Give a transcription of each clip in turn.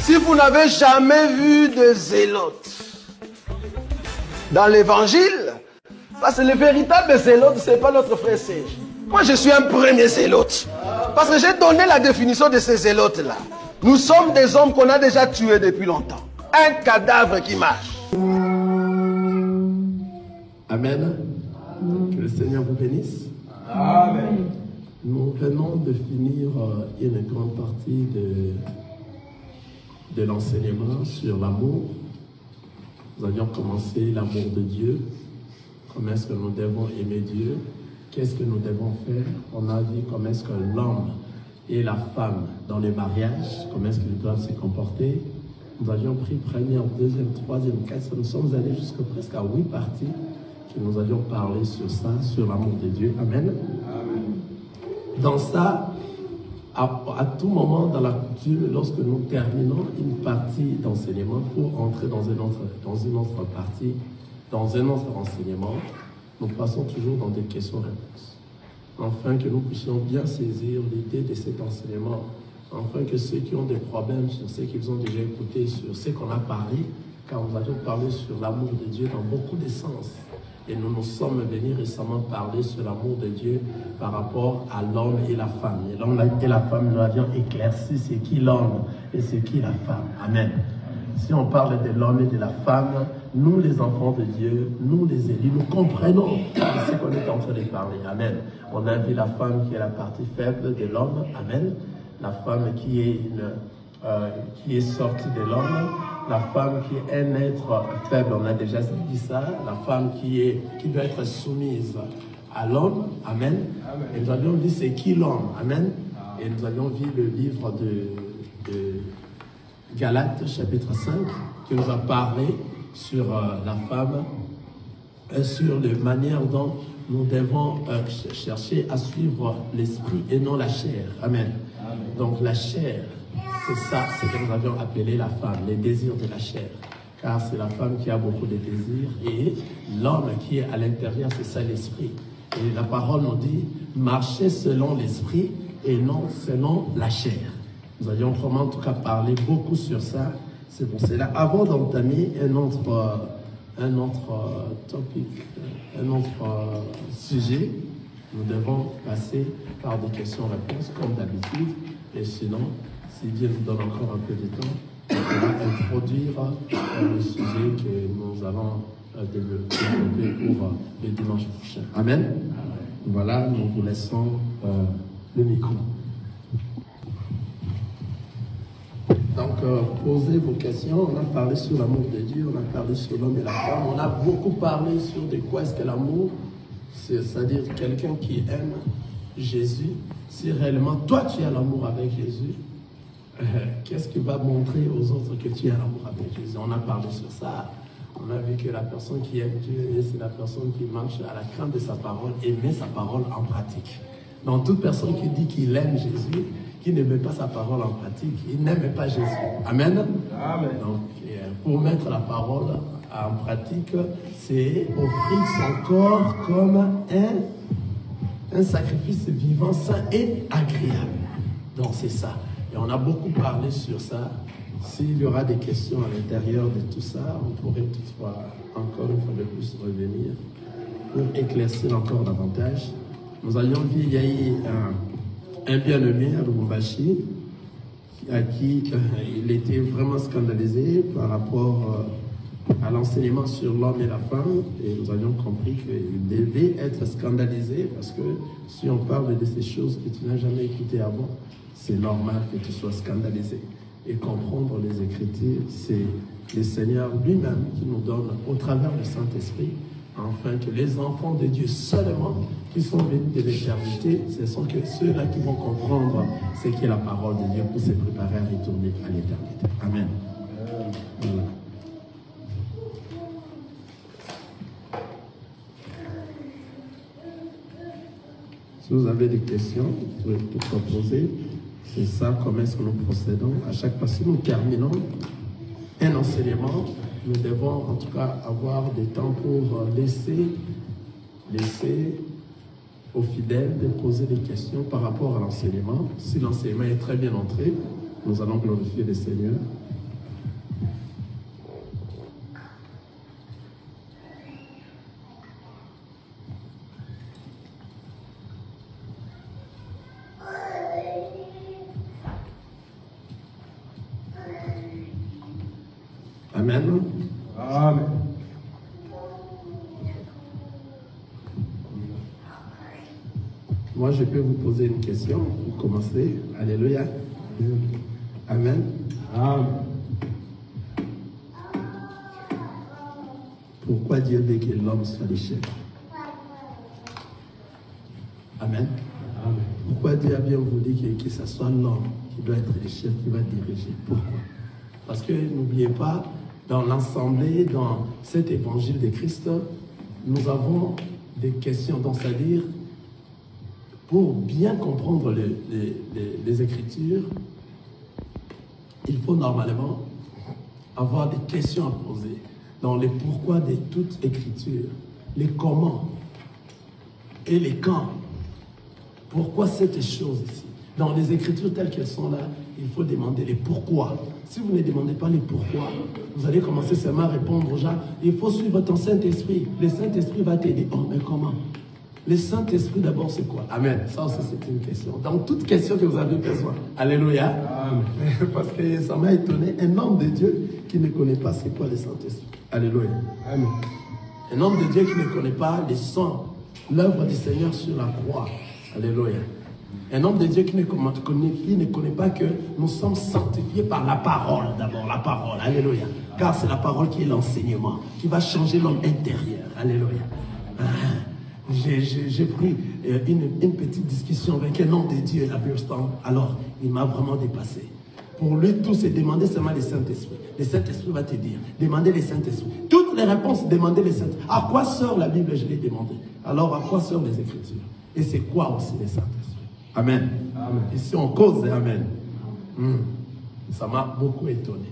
Si vous n'avez jamais vu de zélote dans l'évangile, parce que le véritable zélote, ce n'est pas notre frère Serge. Moi, je suis un premier zélote. Parce que j'ai donné la définition de ces zélotes-là. Nous sommes des hommes qu'on a déjà tués depuis longtemps. Un cadavre qui marche. Amen. Que le Seigneur vous bénisse. Amen. Nous venons de finir une grande partie de l'enseignement sur l'amour. Nous avions commencé l'amour de Dieu. Comment est-ce que nous devons aimer Dieu? Qu'est-ce que nous devons faire? On a vu comment est-ce que l'homme et la femme dans les mariages, comment est-ce qu'ils doivent se comporter. Nous avions pris première, deuxième, troisième, quatrième. Nous sommes allés jusqu'à presque à 8 parties que nous avions parlé sur ça, sur l'amour de Dieu. Amen. Amen. Dans ça, à tout moment dans la coutume, lorsque nous terminons une partie d'enseignement pour entrer dans une autre partie, dans un autre enseignement, nous passons toujours dans des questions-réponses. Afin que nous puissions bien saisir l'idée de cet enseignement, afin que ceux qui ont des problèmes sur ce qu'ils ont déjà écouté, sur ce qu'on a parlé, car nous avions parlé sur l'amour de Dieu dans beaucoup de sens. Et nous nous sommes venus récemment parler sur l'amour de Dieu par rapport à l'homme et la femme. Et l'homme et la femme, nous avions éclairci ce qui est l'homme et ce qui est la femme. Amen. Si on parle de l'homme et de la femme, nous les enfants de Dieu, nous les élus, nous comprenons ce qu'on est en train de parler. Amen. On a vu la femme qui est la partie faible de l'homme. Amen. La femme qui est sortie de l'homme. La femme qui est un être faible, on a déjà dit ça. La femme qui doit être soumise à l'homme. Amen. Amen. Et nous avions vu c'est qui l'homme. Amen. Et nous avions vu le livre de Galates, chapitre 5, qui nous a parlé sur la femme, sur la manière dont nous devons chercher à suivre l'esprit et non la chair. Amen. Amen. Donc la chair, c'est ça, ce que nous avions appelé la femme, les désirs de la chair. Car c'est la femme qui a beaucoup de désirs et l'homme qui est à l'intérieur, c'est ça l'esprit. Et la parole nous dit, marchez selon l'esprit et non selon la chair. Nous avions vraiment en tout cas parlé beaucoup sur ça. C'est pour cela, avant d'entamer un autre topic, un autre sujet, nous devons passer par des questions-réponses comme d'habitude. Et sinon, si Dieu nous donne encore un peu de temps, on va introduire le sujet que nous allons développer pour le dimanche prochain. Amen. Voilà, nous vous laissons le micro. Donc, posez vos questions. On a parlé sur l'amour de Dieu, on a parlé sur l'homme et la femme. On a beaucoup parlé sur de quoi est-ce que l'amour, c'est-à-dire quelqu'un qui aime Jésus. Si réellement, toi, tu as l'amour avec Jésus, qu'est-ce qui va montrer aux autres que tu as l'amour avec Jésus? On a parlé sur ça. On a vu que la personne qui aime Dieu, c'est la personne qui marche à la crainte de sa parole et met sa parole en pratique. Donc, toute personne qui dit qu'il aime Jésus, qui ne met pas sa parole en pratique, il n'aime pas Jésus. Amen. Amen. Donc, pour mettre la parole en pratique, c'est offrir son corps comme un sacrifice vivant, sain et agréable. Donc, c'est ça. Et on a beaucoup parlé sur ça. S'il y aura des questions à l'intérieur de tout ça, on pourrait toutefois encore une fois de plus revenir pour éclaircir encore davantage. Nous avions vu, il y a eu un bien-aimé à Lubumbashi à qui il était vraiment scandalisé par rapport à l'enseignement sur l'homme et la femme, et nous avions compris qu'il devait être scandalisé parce que si on parle de ces choses que tu n'as jamais écoutées avant, c'est normal que tu sois scandalisé. Et comprendre les Écritures, c'est le Seigneur lui-même qui nous donne au travers du Saint-Esprit, afin que les enfants de Dieu seulement qui sont venus de l'éternité, ce sont que ceux-là qui vont comprendre ce qu'est la parole de Dieu pour se préparer à retourner à l'éternité. Amen. Voilà. Si vous avez des questions, vous pouvez tout poser. C'est ça, comment est-ce que nous procédons. À chaque fois, si nous terminons un enseignement, nous devons en tout cas avoir des temps pour laisser aux fidèles de poser des questions par rapport à l'enseignement. Si l'enseignement est très bien entré, nous allons glorifier le Seigneur. Amen. Amen. Moi, je peux vous poser une question pour commencer. Alléluia. Amen. Amen. Pourquoi Dieu veut que l'homme soit le chef? Amen. Amen. Pourquoi Dieu a bien voulu que ce soit l'homme qui doit être le chef, qui va diriger? Pourquoi? Parce que n'oubliez pas, dans l'assemblée, dans cet évangile de Christ, nous avons des questions, donc c'est-à-dire, pour bien comprendre les Écritures, il faut normalement avoir des questions à poser dans les pourquoi de toute Écriture, les comment et les quand. Pourquoi cette chose ici? Dans les Écritures telles qu'elles sont là, il faut demander les pourquoi. Si vous ne demandez pas les pourquoi, vous allez commencer seulement à répondre aux gens. Il faut suivre ton Saint-Esprit. Le Saint-Esprit va t'aider. Oh, mais comment? Le Saint-Esprit d'abord, c'est quoi? Amen. Ça aussi, c'est une question. Donc, toute question que vous avez besoin. Alléluia. Amen. Parce que ça m'a étonné. Un homme de Dieu qui ne connaît pas c'est quoi le Saint-Esprit. Alléluia. Amen. Un homme de Dieu qui ne connaît pas le sang, l'œuvre du Seigneur sur la croix. Alléluia. Un homme de Dieu qui ne connaît pas que nous sommes sanctifiés par la parole d'abord, la parole. Alléluia. Car c'est la parole qui est l'enseignement, qui va changer l'homme intérieur. Alléluia. J'ai pris une petite discussion avec un homme de Dieu à Burston. Alors, il m'a vraiment dépassé. Pour lui, tout c'est demander seulement le Saint-Esprit. Le Saint-Esprit va te dire, demandez le Saint-Esprit. Toutes les réponses, demandez le Saint-Esprit. À quoi sort la Bible? Je l'ai demandé. Alors, à quoi sortent les Écritures? Et c'est quoi aussi le Saint-Esprit? Amen. Amen. Ici, on cause, amen. Ça m'a beaucoup étonné.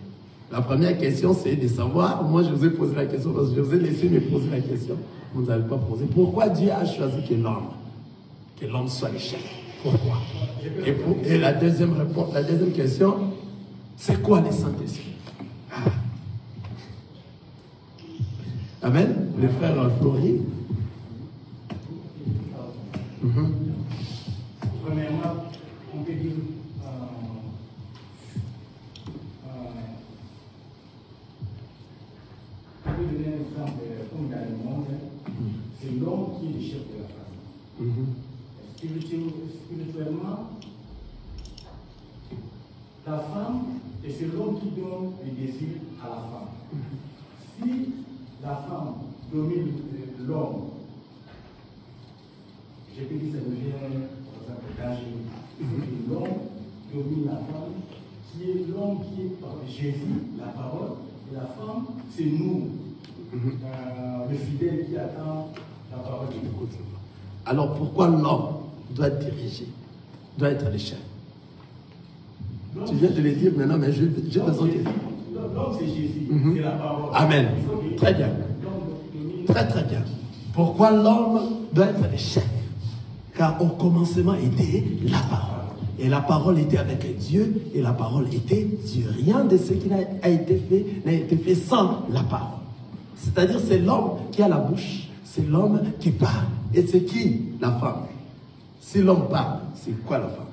La première question, c'est de savoir, moi je vous ai posé la question parce que je vous ai laissé me poser la question. Vous n'avez pas posé. Pourquoi Dieu a choisi que l'homme soit le chef? Pourquoi? Et la deuxième réponse, la deuxième question, c'est quoi le Saint-Esprit? Amen. Le frère Flori. Premièrement, on peut dire on peut donner un exemple comme dans le monde, c'est l'homme qui est le chef de la famille. Spirituellement, la femme, et c'est l'homme qui donne le désir à la femme. Si la femme domine l'homme, je peux dire que ça devient dangereux. Il faut que l'homme domine la femme, qui est l'homme qui est par Jésus, la parole, et la femme, c'est nous, le fidèle qui attend la parole de Dieu. Alors pourquoi l'homme doit diriger, doit être le chef? Tu viens de le dire maintenant, mais j'ai besoin de dire. L'homme, c'est Jésus, c'est la parole. Amen. Très bien. Très très bien. Pourquoi l'homme doit être le chef? Car au commencement était la parole. Et la parole était avec Dieu, et la parole était Dieu. Rien de ce qui n'a été fait sans la parole. C'est-à-dire c'est l'homme qui a la bouche, c'est l'homme qui parle. Et c'est qui? La femme. Si l'homme parle, c'est quoi la femme?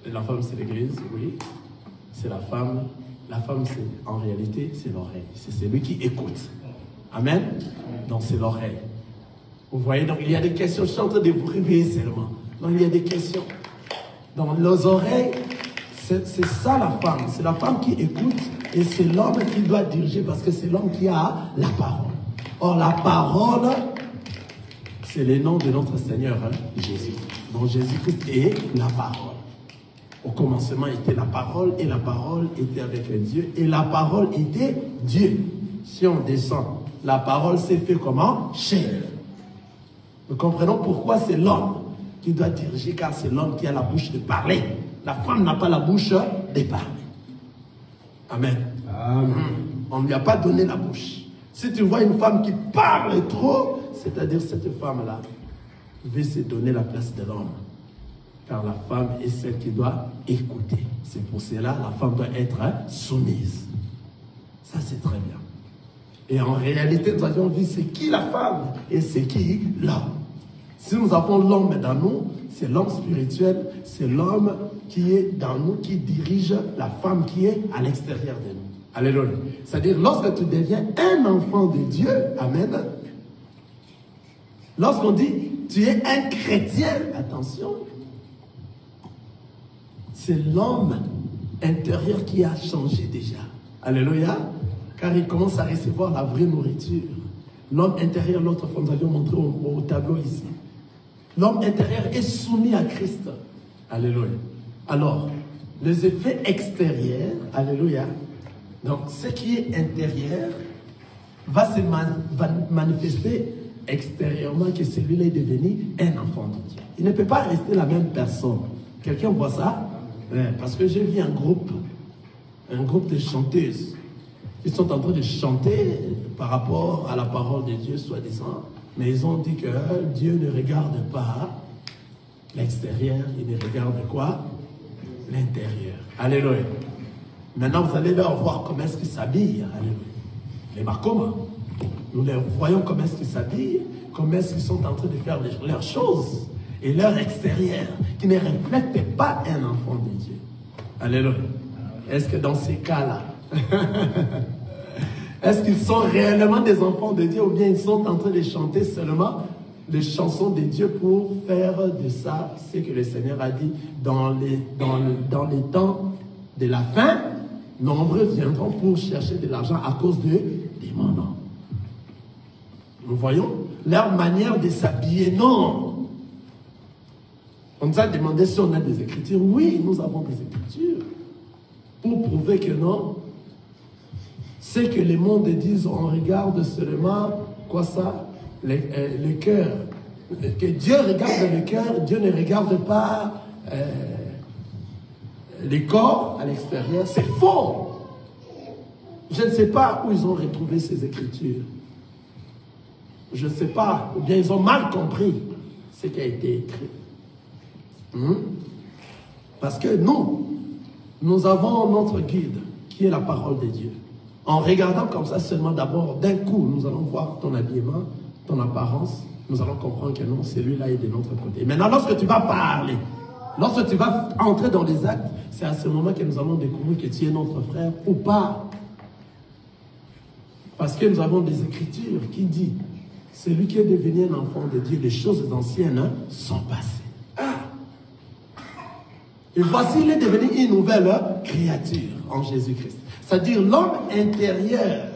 Et la femme c'est l'église, oui. C'est la femme. La femme c'est, en réalité, c'est l'oreille. C'est celui qui écoute. Amen? Donc c'est l'oreille. Vous voyez, donc il y a des questions. Je suis en train de vous réveiller seulement. Donc il y a des questions. Dans les oreilles, c'est ça la femme. C'est la femme qui écoute et c'est l'homme qui doit diriger parce que c'est l'homme qui a la parole. Or la parole, c'est le nom de notre Seigneur, Jésus. Donc Jésus-Christ est la parole. Au commencement était la parole et la parole était avec Dieu et la parole était Dieu. Si on descend, la parole s'est fait comment? Chair. Nous comprenons pourquoi c'est l'homme qui doit diriger, car c'est l'homme qui a la bouche de parler. La femme n'a pas la bouche de parler. Amen. Amen. On ne lui a pas donné la bouche. Si tu vois une femme qui parle trop, c'est-à-dire cette femme-là veut se donner la place de l'homme. Car la femme est celle qui doit écouter. C'est pour cela la femme doit être soumise. Ça, c'est très bien. Et en réalité, nous avions vu c'est qui la femme et c'est qui l'homme. Si nous avons l'homme dans nous, c'est l'homme spirituel, c'est l'homme qui est dans nous, qui dirige la femme qui est à l'extérieur de nous. Alléluia. C'est-à-dire, lorsque tu deviens un enfant de Dieu, amen, lorsqu'on dit, tu es un chrétien, attention, c'est l'homme intérieur qui a changé déjà. Alléluia. Car il commence à recevoir la vraie nourriture. L'homme intérieur, l'autre fois, nous avions montré au tableau ici. L'homme intérieur est soumis à Christ. Alléluia. Alors, les effets extérieurs, alléluia, donc ce qui est intérieur va se manifester extérieurement que celui-là est devenu un enfant de Dieu. Il ne peut pas rester la même personne. Quelqu'un voit ça? Parce que j'ai vu un groupe de chanteuses qui sont en train de chanter par rapport à la parole de Dieu, soi-disant, mais ils ont dit que Dieu ne regarde pas l'extérieur, il ne regarde quoi? L'intérieur. Alléluia. Maintenant, vous allez leur voir comment est-ce qu'ils s'habillent. Alléluia. Les Makoma. Nous les voyons comment est-ce qu'ils s'habillent, comment est-ce qu'ils sont en train de faire leurs choses et leur extérieur qui ne reflète pas un enfant de Dieu. Alléluia. Est-ce que dans ces cas-là, est-ce qu'ils sont réellement des enfants de Dieu ou bien ils sont en train de chanter seulement des chansons de Dieu pour faire de ça ce que le Seigneur a dit dans les temps de la fin, nombreux viendront pour chercher de l'argent à cause des démons. Nous voyons leur manière de s'habiller. Non. On nous a demandé si on a des écritures. Oui, nous avons des écritures pour prouver que non. C'est que les mondes disent, on regarde seulement, quoi ça? Le cœur. Que Dieu regarde le cœur, Dieu ne regarde pas les corps à l'extérieur. C'est faux. Je ne sais pas où ils ont retrouvé ces écritures. Je ne sais pas, ou bien ils ont mal compris ce qui a été écrit. Parce que nous avons notre guide, qui est la parole de Dieu. En regardant comme ça seulement d'abord, d'un coup, nous allons voir ton habillement, ton apparence, nous allons comprendre que non, celui-là est de notre côté. Maintenant, lorsque tu vas parler, lorsque tu vas entrer dans les actes, c'est à ce moment que nous allons découvrir que tu es notre frère ou pas. Parce que nous avons des écritures qui disent, celui qui est devenu un enfant de Dieu, les choses anciennes sont passées. Et voici, il est devenu une nouvelle créature en Jésus-Christ. C'est-à-dire l'homme intérieur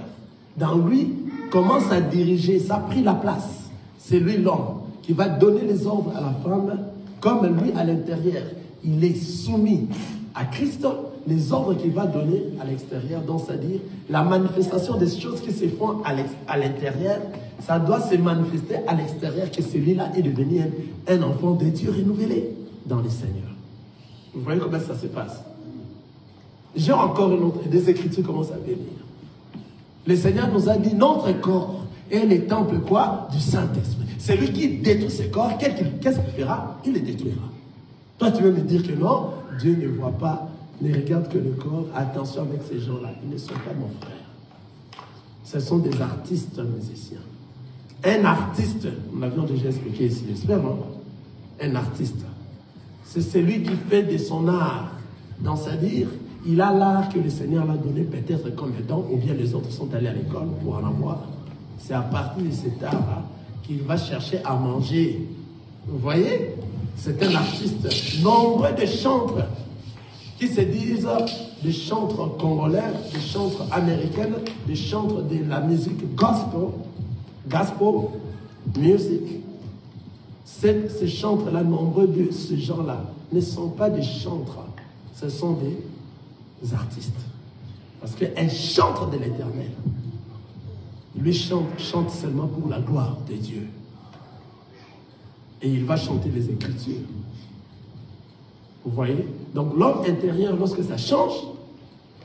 dans lui commence à diriger, ça a pris la place. C'est lui l'homme qui va donner les ordres à la femme, comme lui à l'intérieur. Il est soumis à Christ, les ordres qu'il va donner à l'extérieur, donc c'est-à-dire la manifestation des choses qui se font à l'intérieur, ça doit se manifester à l'extérieur, que celui-là est devenu un enfant de Dieu renouvelé dans le Seigneur. Vous voyez comment ça se passe? J'ai encore une autre, des écritures commencent à venir. Le Seigneur nous a dit, notre corps est le temple quoi? Du Saint-Esprit. Celui qui détruit ce corps, qu'est-ce qu'il fera? Il le détruira. Toi, tu veux me dire que non, Dieu ne voit pas, ne regarde que le corps. Attention avec ces gens-là, ils ne sont pas mon frère. Ce sont des artistes musiciens. Un artiste, nous l'avions déjà expliqué ici, j'espère, non? Un artiste, c'est celui qui fait de son art. Donc, c'est-à-dire, il a l'art que le Seigneur l'a donné peut-être comme don, ou bien les autres sont allés à l'école pour en avoir. C'est à partir de cet art-là qu'il va chercher à manger. Vous voyez? C'est un artiste. Nombreux de chantres qui se disent des chantres congolais, des chantres américains, des chantres de la musique gospel music. Ces chantres-là, nombreux de ces gens-là, ne sont pas des chantres, ce sont des artistes. Parce qu'un chantre de l'Éternel, lui chante seulement pour la gloire de Dieu. Et il va chanter les Écritures. Vous voyez? Donc l'homme intérieur, lorsque ça change,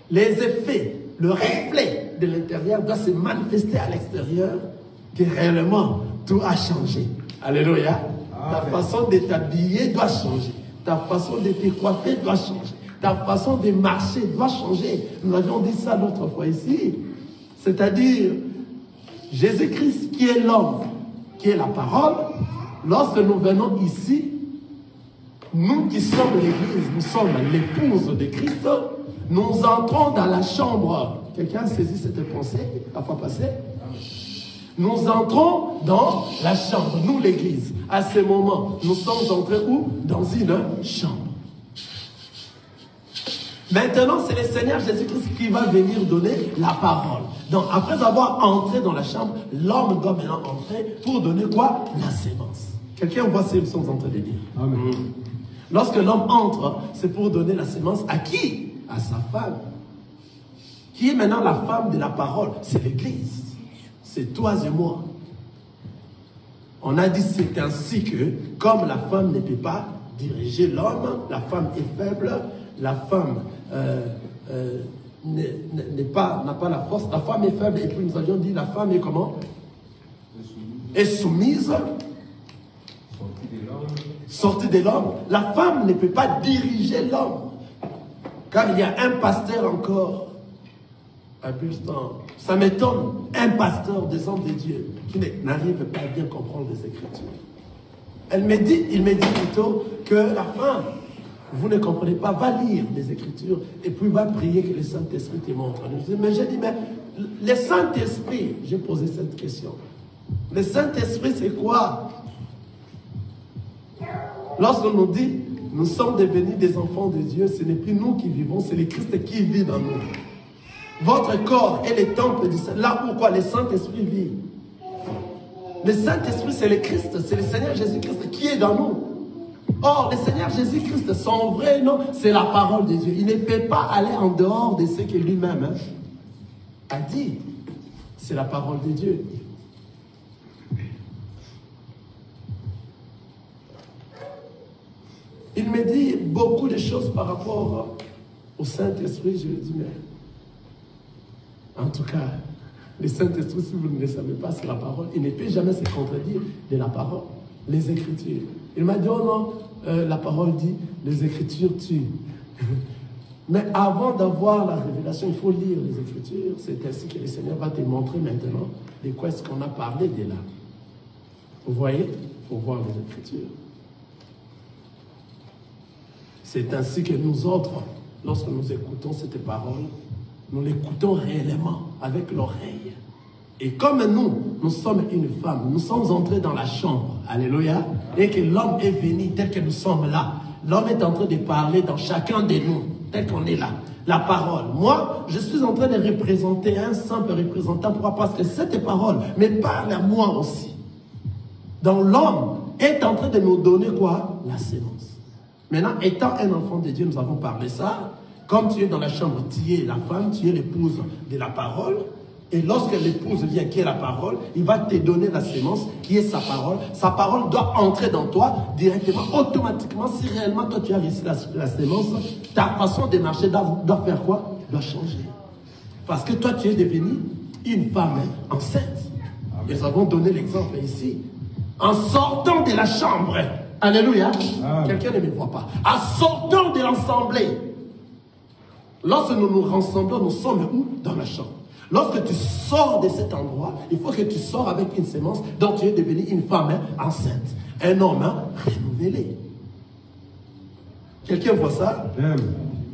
les effets, le reflet de l'intérieur doit se manifester à l'extérieur, que réellement tout a changé. Alléluia. Ta façon de t'habiller doit changer. Ta façon de te coiffer doit changer. Ta façon de marcher doit changer. Nous avions dit ça l'autre fois ici. C'est-à-dire, Jésus-Christ qui est l'homme, qui est la parole, lorsque nous venons ici, nous qui sommes l'Église, nous sommes l'épouse de Christ, nous entrons dans la chambre. Quelqu'un a saisi cette pensée la fois passée? Nous entrons dans la chambre, nous l'Église. À ce moment, nous sommes entrés où? Dans une chambre. Maintenant, c'est le Seigneur Jésus-Christ qui va venir donner la parole. Donc, après avoir entré dans la chambre, l'homme doit maintenant entrer pour donner quoi? La sémence. Quelqu'un voit ce que nous sommes en train de dire. Amen. Lorsque l'homme entre, c'est pour donner la sémence à qui? À sa femme. Qui est maintenant la femme de la parole? C'est l'Église. C'est toi et moi. On a dit c'est ainsi que, comme la femme ne peut pas diriger l'homme, la femme est faible, la femme n'a pas la force, la femme est faible, et puis nous avions dit la femme est comment? Est soumise, sortie de l'homme. La femme ne peut pas diriger l'homme, car il y a un pasteur encore. Ça m'étonne, un pasteur des hommes de Dieu qui n'arrive pas à bien comprendre les Écritures. Il me dit plutôt que la femme, vous ne comprenez pas, va lire les Écritures et puis va prier que le Saint-Esprit te montre. Mais j'ai dit, mais le Saint-Esprit, j'ai posé cette question. Le Saint-Esprit, c'est quoi? Lorsqu'on nous dit, nous sommes devenus des enfants de Dieu, ce n'est plus nous qui vivons, c'est le Christ qui vit dans nous. Votre corps est le temple du Saint-Esprit. Là où quoi? Le Saint-Esprit vit. Le Saint-Esprit, c'est le Christ, c'est le Seigneur Jésus-Christ qui est dans nous. Or, le Seigneur Jésus-Christ, son vrai nom, c'est la parole de Dieu. Il ne peut pas aller en dehors de ce que lui-même a dit. C'est la parole de Dieu. Il me dit beaucoup de choses par rapport au Saint-Esprit. Je lui dis, mais en tout cas, le Saint-Esprit, si vous ne le savez pas, c'est la parole. Il ne peut jamais se contredire de la parole, les Écritures. Il m'a dit, oh non, la parole dit, les Écritures tuent. Mais avant d'avoir la révélation, il faut lire les Écritures. C'est ainsi que le Seigneur va te montrer maintenant de quoi est-ce qu'on a parlé de là. Vous voyez? Il faut voir les Écritures. C'est ainsi que nous autres, lorsque nous écoutons cette parole, nous l'écoutons réellement avec l'oreille. Et comme nous sommes une femme, nous sommes entrés dans la chambre, alléluia, et que l'homme est venu tel que nous sommes là. L'homme est en train de parler dans chacun de nous, tel qu'on est là. La parole. Moi, je suis en train de représenter un simple représentant. Pourquoi? Parce que cette parole me parle à moi aussi. Donc l'homme est en train de nous donner quoi? La sémence. Maintenant, étant un enfant de Dieu, nous avons parlé ça. Comme tu es dans la chambre, tu es la femme, tu es l'épouse de la parole. Et lorsque l'épouse vient, qui est la parole, il va te donner la sémence, qui est sa parole. Sa parole doit entrer dans toi directement, automatiquement. Si réellement toi tu as reçu la sémence, ta façon de marcher doit faire quoi? Doit changer. Parce que toi tu es devenue une femme enceinte. Et nous avons donné l'exemple ici. En sortant de la chambre, alléluia, quelqu'un ne me voit pas. En sortant de l'assemblée, lorsque nous nous rassemblons, nous sommes où? Dans la chambre. Lorsque tu sors de cet endroit, il faut que tu sors avec une sémence dont tu es devenu une femme enceinte. Un homme renouvelé. Quelqu'un voit ça?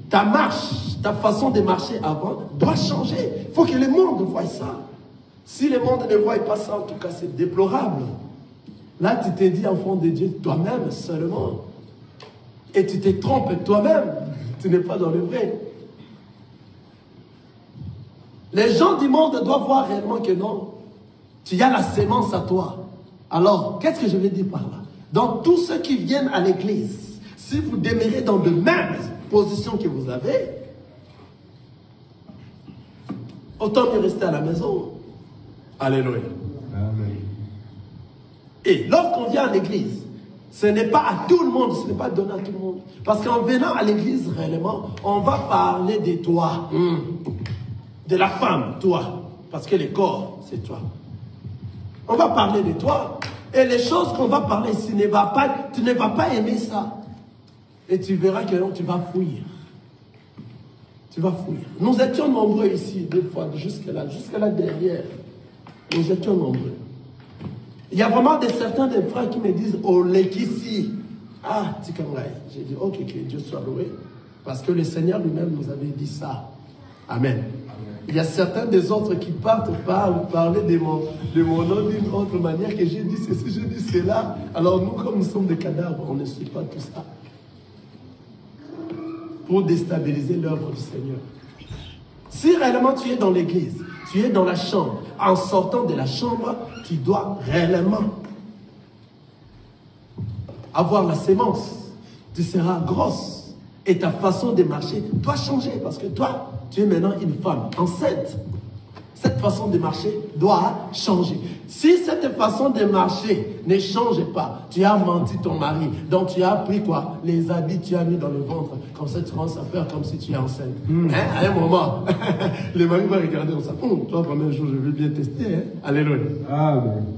Ta marche, ta façon de marcher avant doit changer. Il faut que le monde voie ça. Si le monde ne voit pas ça, en tout cas, c'est déplorable. Là, tu t'es dit enfant de Dieu toi-même seulement. Et tu te trompes toi-même. Tu n'es pas dans le vrai. Les gens du monde doivent voir réellement que non. Tu as la sémence à toi. Alors, qu'est-ce que je veux dire par là? Donc, tous ceux qui viennent à l'église, si vous demeurez dans de mêmes positions que vous avez, autant mieux rester à la maison. Alléluia. Amen. Et lorsqu'on vient à l'église, ce n'est pas à tout le monde, ce n'est pas donné à tout le monde. Parce qu'en venant à l'église, réellement, on va parler de toi. De la femme, toi. Parce que le corps, c'est toi. On va parler de toi. Et les choses qu'on va parler ici, tu ne vas pas aimer ça. Et tu verras que non, tu vas fuir. Tu vas fuir. Nous étions nombreux ici, des fois, jusque là derrière. Nous étions nombreux. Il y a vraiment certains des frères qui me disent, oh, l'équissi. Ah, Tikangai. J'ai dit, ok, que Dieu soit loué. Parce que le Seigneur lui-même nous avait dit ça. Amen. Il y a certains des autres qui parler de mon nom d'une autre manière, que j'ai dit ceci, j'ai dit cela. Alors nous, comme nous sommes des cadavres, on ne suit pas tout ça. Pour déstabiliser l'œuvre du Seigneur. Si réellement tu es dans l'église, tu es dans la chambre, en sortant de la chambre, tu dois réellement avoir la sémence. Tu seras grosse. Et ta façon de marcher doit changer. Parce que toi, tu es maintenant une femme enceinte. Cette façon de marcher doit changer. Si cette façon de marcher ne change pas, tu as menti ton mari. Donc tu as pris quoi? Les habits, tu as mis dans le ventre. Comme ça, tu commences à faire comme si tu es enceinte. À un moment, le mari va regarder comme ça. Toi, vraiment, un jour, je veux bien tester. Alléluia.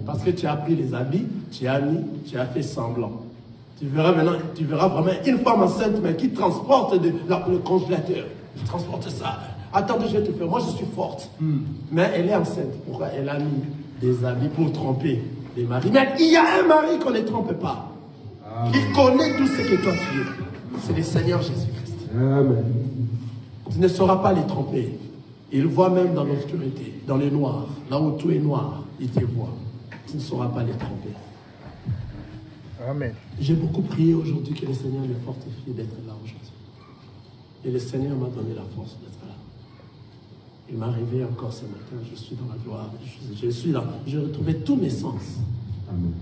Parce que tu as pris les habits, tu as mis, tu as fait semblant. Tu verras maintenant, tu verras vraiment une femme enceinte, mais qui transporte le congélateur. Elle transporte ça. Attendez, je vais te faire. Moi, je suis forte. Mais elle est enceinte. Pourquoi? Elle a mis des habits pour tromper les maris. Mais il y a un mari qu'on ne trompe pas. Il connaît tout ce que toi tu es. C'est le Seigneur Jésus-Christ. Tu ne sauras pas les tromper. Il voit même dans l'obscurité, dans le noir. Là où tout est noir, il te voit. Tu ne sauras pas les tromper. Amen. J'ai beaucoup prié aujourd'hui que le Seigneur me fortifie d'être là aujourd'hui. Et le Seigneur m'a donné la force d'être là. Il m'a réveillé encore ce matin. Je suis dans la gloire. Je suis là. J'ai retrouvé tous mes sens. Amen.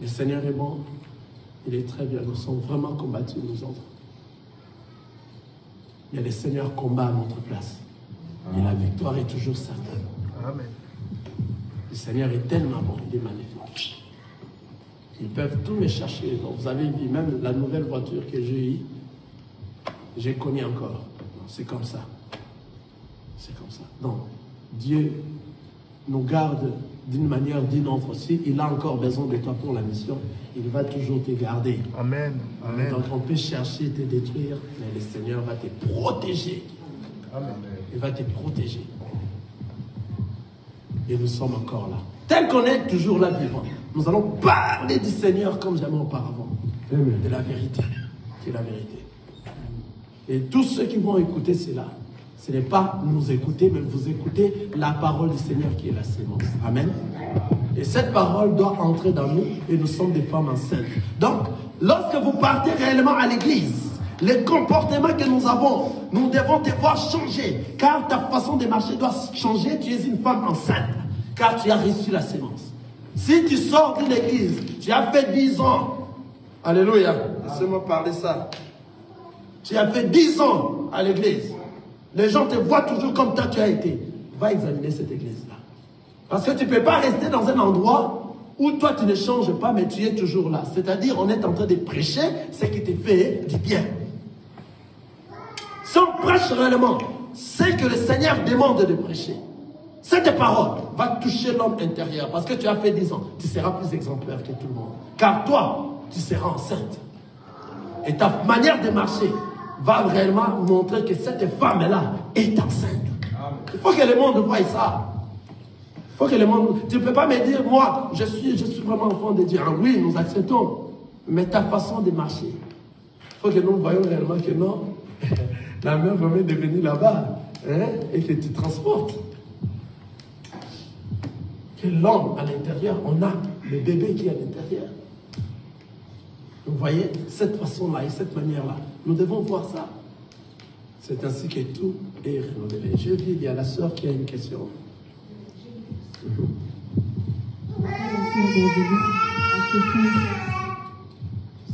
Le Seigneur est bon. Il est très bien. Nous sommes vraiment combattus, nous autres. Mais le Seigneur combat à notre place. Et la victoire est toujours certaine. Amen. Le Seigneur est tellement bon. Il est magnifique. Ils peuvent tout me chercher. Donc, vous avez vu, même la nouvelle voiture que j'ai eue, j'ai connu encore. C'est comme ça. C'est comme ça. Donc, Dieu nous garde d'une manière ou d'une autre aussi. Il a encore besoin de toi pour la mission. Il va toujours te garder. Amen. Amen. Donc, on peut chercher te détruire, mais le Seigneur va te protéger. Amen. Il va te protéger. Et nous sommes encore là. Tel qu'on est toujours là vivant. Nous allons parler du Seigneur comme jamais auparavant. Amen. De la vérité. Qui est la vérité. Et tous ceux qui vont écouter cela, ce n'est pas nous écouter, mais vous écoutez la parole du Seigneur qui est la sémence. Amen. Et cette parole doit entrer dans nous et nous sommes des femmes enceintes. Donc, lorsque vous partez réellement à l'église, les comportements que nous avons, nous devons devoir changer. Car ta façon de marcher doit changer. Tu es une femme enceinte. Car tu as reçu la sémence. Si tu sors de l'église, tu as fait 10 ans. Alléluia. Laissez-moi parler ça. Tu as fait 10 ans à l'église. Les gens te voient toujours comme toi tu as été. Va examiner cette église-là. Parce que tu ne peux pas rester dans un endroit où toi tu ne changes pas, mais tu es toujours là. C'est-à-dire, on est en train de prêcher ce qui te fait du bien. Si on prêche réellement, c'est que le Seigneur demande de prêcher. Cette parole va toucher l'homme intérieur. Parce que tu as fait 10 ans, tu seras plus exemplaire que tout le monde. Car toi, tu seras enceinte. Et ta manière de marcher va réellement montrer que cette femme-là est enceinte. Il faut que le monde voie ça. Il faut que le monde... Tu ne peux pas me dire, moi, je suis vraiment enfant de Dieu. Ah oui, nous acceptons. Mais ta façon de marcher. Il faut que nous voyons réellement que non. La mère va même devenir là-bas. Hein, et que tu transportes. Que l'homme à l'intérieur, on a le bébé qui est à l'intérieur. Vous voyez, cette façon-là et cette manière-là, nous devons voir ça. C'est ainsi que tout est renouvelé. Je vis, il y a la sœur qui a une question.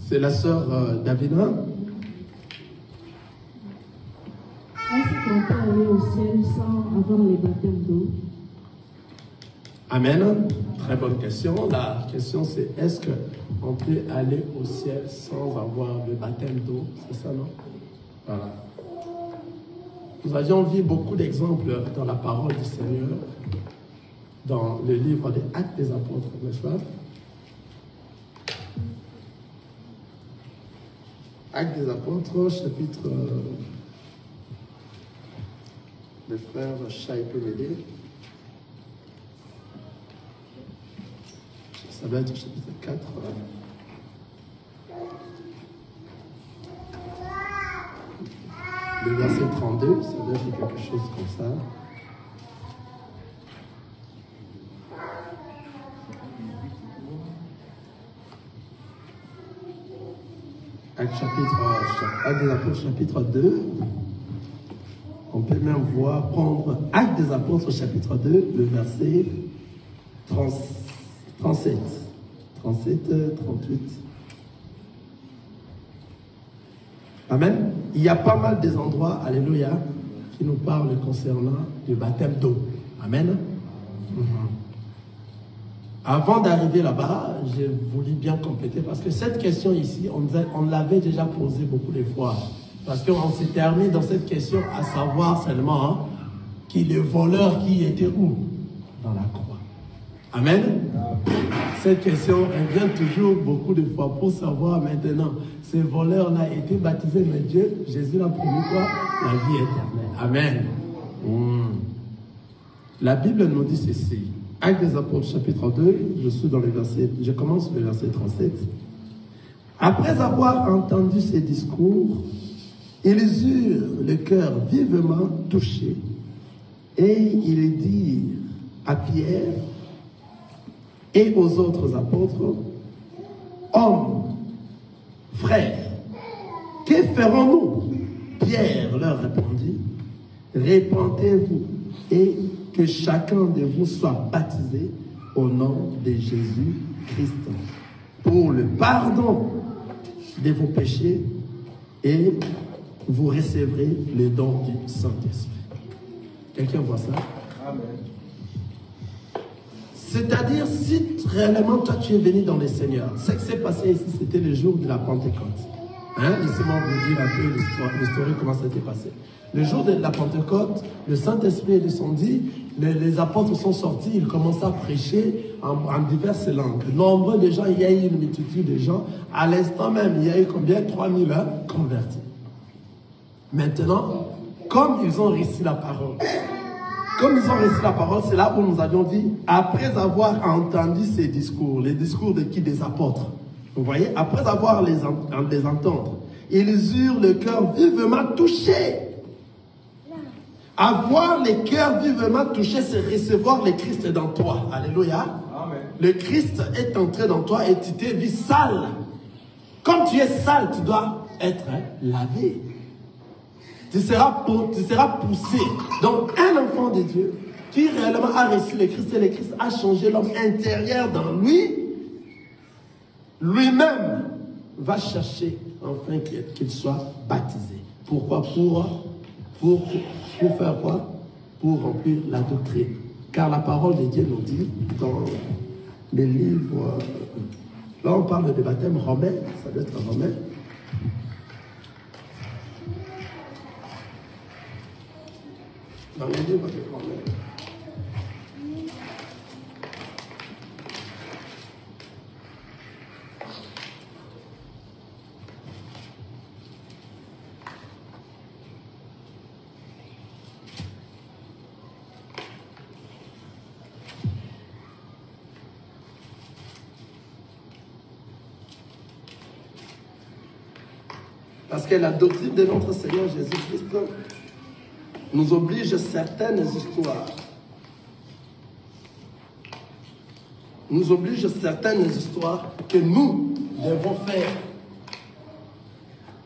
C'est la sœur Davina. Est-ce qu'on peut aller au ciel sans avoir les baptêmes d'eau? Amen. Très bonne question. La question c'est, est-ce qu'on peut aller au ciel sans avoir le baptême d'eau? C'est ça, non? Voilà. Nous avions vu beaucoup d'exemples dans la parole du Seigneur, dans le livre des Actes des Apôtres, n'est-ce pas? Actes des Apôtres, chapitre... le frère Chai peut m'aider. doit être au chapitre 4. Le verset 32, ça doit être quelque chose comme ça. Actes des Apôtres, chapitre 2. On peut même prendre Actes des Apôtres, au chapitre 2, le verset 37, 38. Amen. Il y a pas mal des endroits, alléluia, qui nous parlent concernant le baptême d'eau. Amen. Avant d'arriver là-bas, je voulais bien compléter parce que cette question ici, on l'avait déjà posée beaucoup de fois. Parce qu'on s'est terminé dans cette question à savoir seulement qui le voleur qui était où? Dans la croix. Amen. Cette question revient toujours beaucoup de fois pour savoir maintenant, ce voleur-là été baptisé, mais Dieu, Jésus l'a promis quoi? La vie éternelle. Amen. La Bible nous dit ceci. Actes des Apôtres, chapitre 2, je commence le verset 37. Après avoir entendu ces discours, ils eurent le cœur vivement touché et ils dirent à Pierre et aux autres apôtres, « Hommes, frères, que ferons-nous » Pierre leur répondit, « Répentez-vous et que chacun de vous soit baptisé au nom de Jésus-Christ pour le pardon de vos péchés et vous recevrez le don du Saint-Esprit. » Quelqu'un voit ça? Amen. C'est-à-dire, si réellement toi tu es venu dans le Seigneur, ce qui s'est passé ici, c'était le jour de la Pentecôte. Laissez-moi vous dire un peu l'histoire, comment ça s'était passé. Le jour de la Pentecôte, le Saint-Esprit est descendu, les apôtres sont sortis, ils commençaient à prêcher en diverses langues. Nombreux de gens, il y a eu une multitude de gens. À l'instant même, il y a eu combien? 3000 convertis. Maintenant, comme ils ont reçu la parole, c'est là où nous avions dit, après avoir entendu ces discours, les discours de qui? Des apôtres. Vous voyez, après avoir les entendre, ils eurent le cœur vivement touché. Avoir le cœur vivement touché, c'est recevoir le Christ dans toi. Alléluia. Amen. Le Christ est entré dans toi et tu t'es vu sale. Comme tu es sale, tu dois être lavé. Tu seras poussé. Donc, un enfant de Dieu qui réellement a reçu le Christ et le Christ a changé l'homme intérieur dans lui, lui-même va chercher enfin qu'il soit baptisé. Pourquoi? Pour faire quoi? Pour remplir la doctrine. Car la parole de Dieu nous dit dans les livres, là on parle de baptême romain, ça doit être romain. Dans les livres de romain. Parce que la doctrine de notre Seigneur Jésus-Christ nous oblige certaines histoires. Nous oblige certaines histoires que nous devons faire.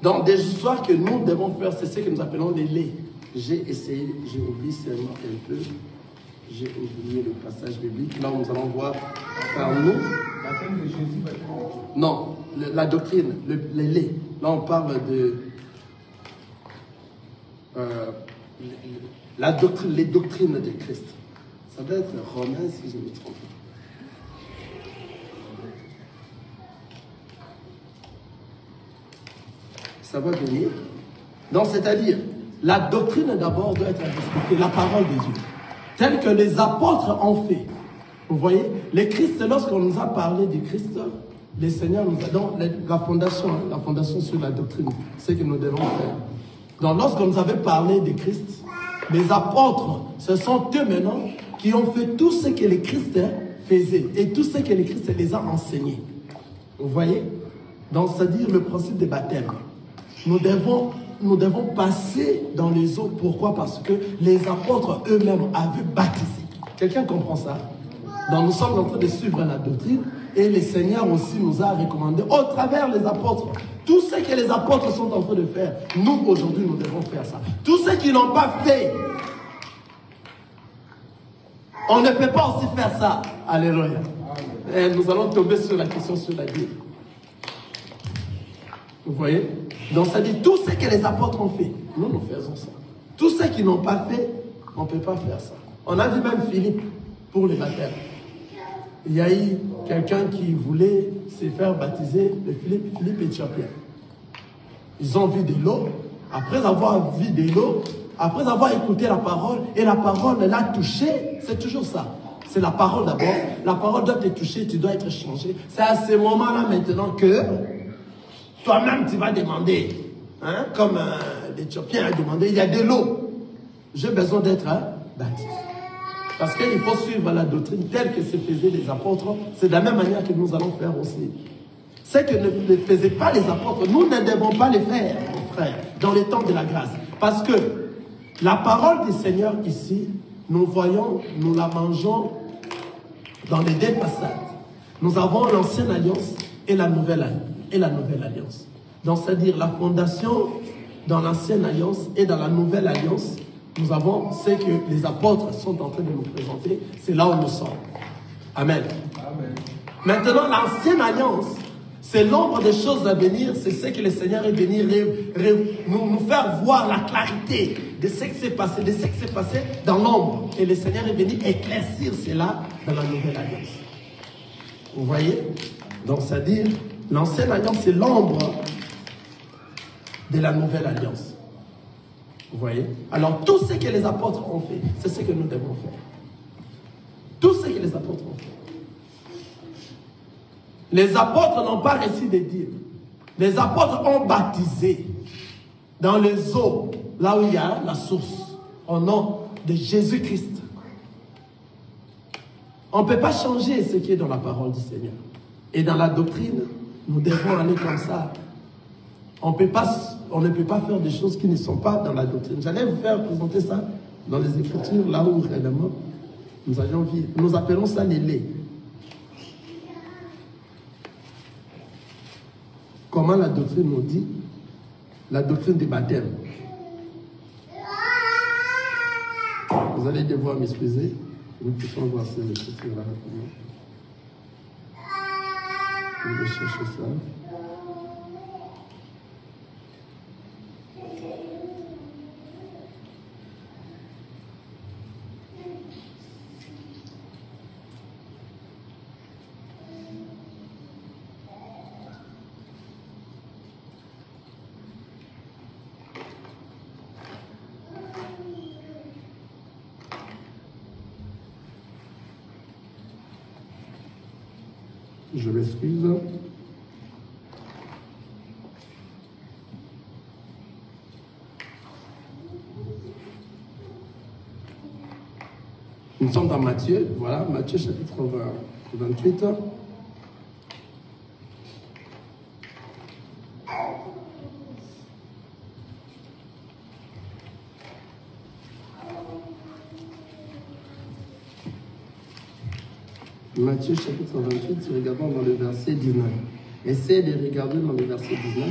Dans des histoires que nous devons faire, c'est ce que nous appelons les laits. J'ai essayé, j'ai oublié seulement un peu. J'ai oublié le passage biblique. Là, nous allons voir par nous. Baptême de Jésus, baptême. Non, la doctrine, les laits. Là, on parle de les doctrines de Christ. Ça doit être Romain, si je ne me trompe pas. Ça va venir. Donc, c'est-à-dire, la doctrine d'abord doit être respectée, la parole de Dieu, telle que les apôtres ont fait. Vous voyez, le Christ, lorsqu'on nous a parlé du Christ, le Seigneur nous a donné la fondation sur la doctrine, c'est ce que nous devons faire. Donc, lorsqu'on nous avait parlé du Christ, les apôtres, ce sont eux maintenant qui ont fait tout ce que le Christ faisait. Et tout ce que les Christ les a enseignés. Vous voyez? Donc, c'est-à-dire le principe des baptêmes. Nous devons passer dans les eaux. Pourquoi? Parce que les apôtres eux-mêmes avaient baptisé. Quelqu'un comprend ça? Donc, nous sommes en train de suivre la doctrine. Et le Seigneur aussi nous a recommandé, au travers des apôtres, tout ce que les apôtres sont en train de faire, nous, aujourd'hui, nous devons faire ça. Tous ceux qui n'ont pas fait, on ne peut pas aussi faire ça. Alléluia. Et nous allons tomber sur la question sur la Bible. Vous voyez? Donc ça dit, tout ce que les apôtres ont fait, nous faisons ça. Tous ceux qui n'ont pas fait, on ne peut pas faire ça. On a vu même Philippe pour les baptêmes. Il y a eu quelqu'un qui voulait se faire baptiser, de Philippe Éthiopien. Ils ont vu de l'eau. Après avoir vu de l'eau, après avoir écouté la parole, et la parole l'a touché, c'est toujours ça. C'est la parole d'abord. La parole doit te toucher, tu dois être changé. C'est à ce moment-là maintenant que toi-même tu vas demander, hein, comme l'Éthiopien a demandé, il y a de l'eau. J'ai besoin d'être baptisé. Parce qu'il faut suivre la doctrine telle que se faisaient les apôtres. C'est de la même manière que nous allons faire aussi. Ce que ne faisaient pas les apôtres, nous ne devons pas les faire, mes frères, dans les temps de la grâce. Parce que la parole du Seigneur ici, nous voyons, nous la mangeons dans les deux façades. Nous avons l'ancienne alliance et la nouvelle alliance. Donc, c'est-à-dire la fondation dans l'ancienne alliance et dans la nouvelle alliance. Nous avons ce que les apôtres sont en train de nous présenter. C'est là où nous sommes. Amen. Amen. Maintenant, l'ancienne alliance, c'est l'ombre des choses à venir. C'est ce que le Seigneur est venu nous faire voir la clarité de ce qui s'est passé, dans l'ombre. Et le Seigneur est venu éclaircir cela dans la nouvelle alliance. Vous voyez? Donc, c'est-à-dire, l'ancienne alliance, c'est l'ombre de la nouvelle alliance. Vous voyez? Alors, tout ce que les apôtres ont fait, c'est ce que nous devons faire. Tout ce que les apôtres ont fait. Les apôtres n'ont pas réussi de dire. Les apôtres ont baptisé dans les eaux, là où il y a la source, au nom de Jésus-Christ. On ne peut pas changer ce qui est dans la parole du Seigneur. Et dans la doctrine, nous devons aller comme ça. On ne peut pas faire des choses qui ne sont pas dans la doctrine. J'allais vous faire présenter ça dans les Écritures, là où réellement nous appelons ça les laits. Comment la doctrine nous dit? La doctrine des baptêmes. Vous allez devoir m'excuser. Nous pouvons voir ces Écritures là. Je vais chercher ça. Je m'excuse. Nous sommes dans Matthieu, voilà, Matthieu chapitre 28. Matthieu chapitre 28, regardons dans le verset 19. Essayez de regarder dans le verset 19.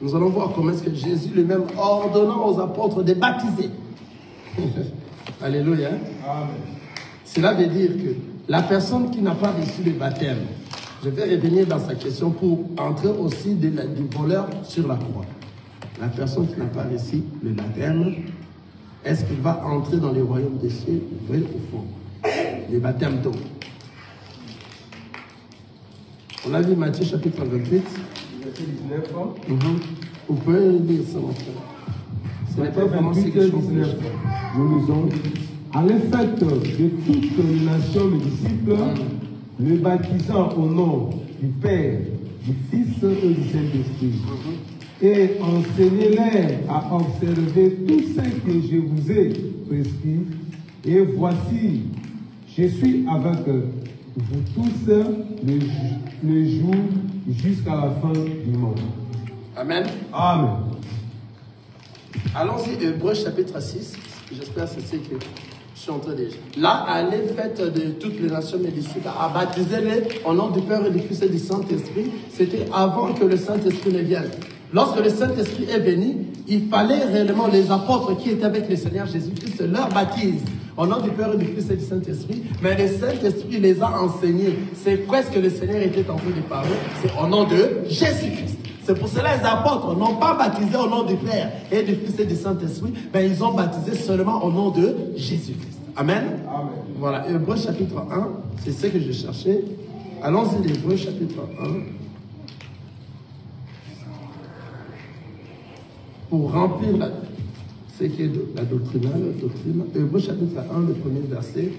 Nous allons voir comment est-ce que Jésus lui-même ordonnant aux apôtres de baptiser. Alléluia. Amen. Cela veut dire que la personne qui n'a pas reçu le baptême, je vais revenir dans sa question pour entrer aussi du voleur sur la croix. La personne qui n'a pas reçu le baptême, est-ce qu'il va entrer dans le royaume des cieux, vrai ou faux? Le baptême d'eau. On a vu Matthieu chapitre 28. Verset 19. Vous pouvez lire ça, mon frère. Ce n'est pas vraiment ce que je pense. Nous lisons. Allez faites de toutes les nations les disciples, le baptisant au nom du Père, du Fils et du Saint-Esprit, et enseignez-les à observer tout ce que je vous ai prescrit. Et voici, je suis avec vous tous le jour jusqu'à la fin du monde. Amen. Amen. Allons-y, Hébreux chapitre 6. J'espère que c'est ce que je suis en train de dire. Là, allez, faites de toutes les nations mes disciples, baptisez-les au nom du Père et du Fils et du Saint-Esprit. C'était avant que le Saint-Esprit ne vienne. Lorsque le Saint-Esprit est venu, il fallait réellement les apôtres qui étaient avec le Seigneur Jésus-Christ leur baptisent au nom du Père et du Fils et du Saint-Esprit. Mais le Saint-Esprit les a enseignés. C'est quoi ce que le Seigneur était en train de parler? C'est au nom de Jésus-Christ. C'est pour cela que les apôtres n'ont pas baptisé au nom du Père et du Fils et du Saint-Esprit, mais ils ont baptisé seulement au nom de Jésus-Christ. Amen. Amen. Voilà, Hébreux chapitre 1, c'est ce que je cherchais. Allons-y, Hébreux chapitre 1. Pour remplir ce qui est la doctrine. Hébreux chapitre 1, le premier verset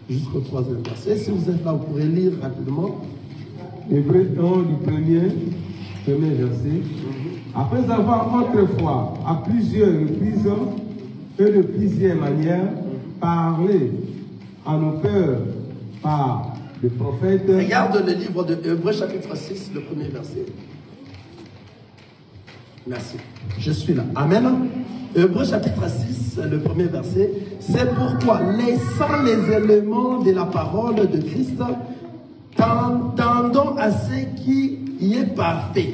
jusqu'au troisième verset. Si vous êtes là, vous pourrez lire rapidement. Hébreux 1, du premier verset. Après avoir autrefois, à plusieurs reprises et de plusieurs manières, parlé à nos pères par des prophètes. Regarde le livre de Hébreux chapitre 6, le premier verset. Merci. Je suis là. Amen. Hébreux chapitre 6, le premier verset. C'est pourquoi, laissant les éléments de la parole de Christ, tendons à ce qui y est parfait,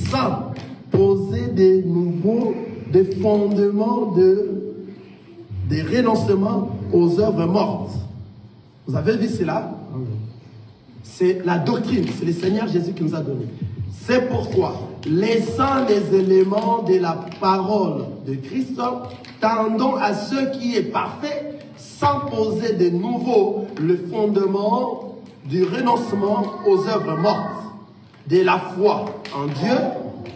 sans poser des nouveaux, des fondements des renoncements aux œuvres mortes. Vous avez vu cela? C'est la doctrine, c'est le Seigneur Jésus qui nous a donné. C'est pourquoi, laissant les éléments de la parole de Christ, tendons à ce qui est parfait, sans poser de nouveau le fondement du renoncement aux œuvres mortes, de la foi en Dieu,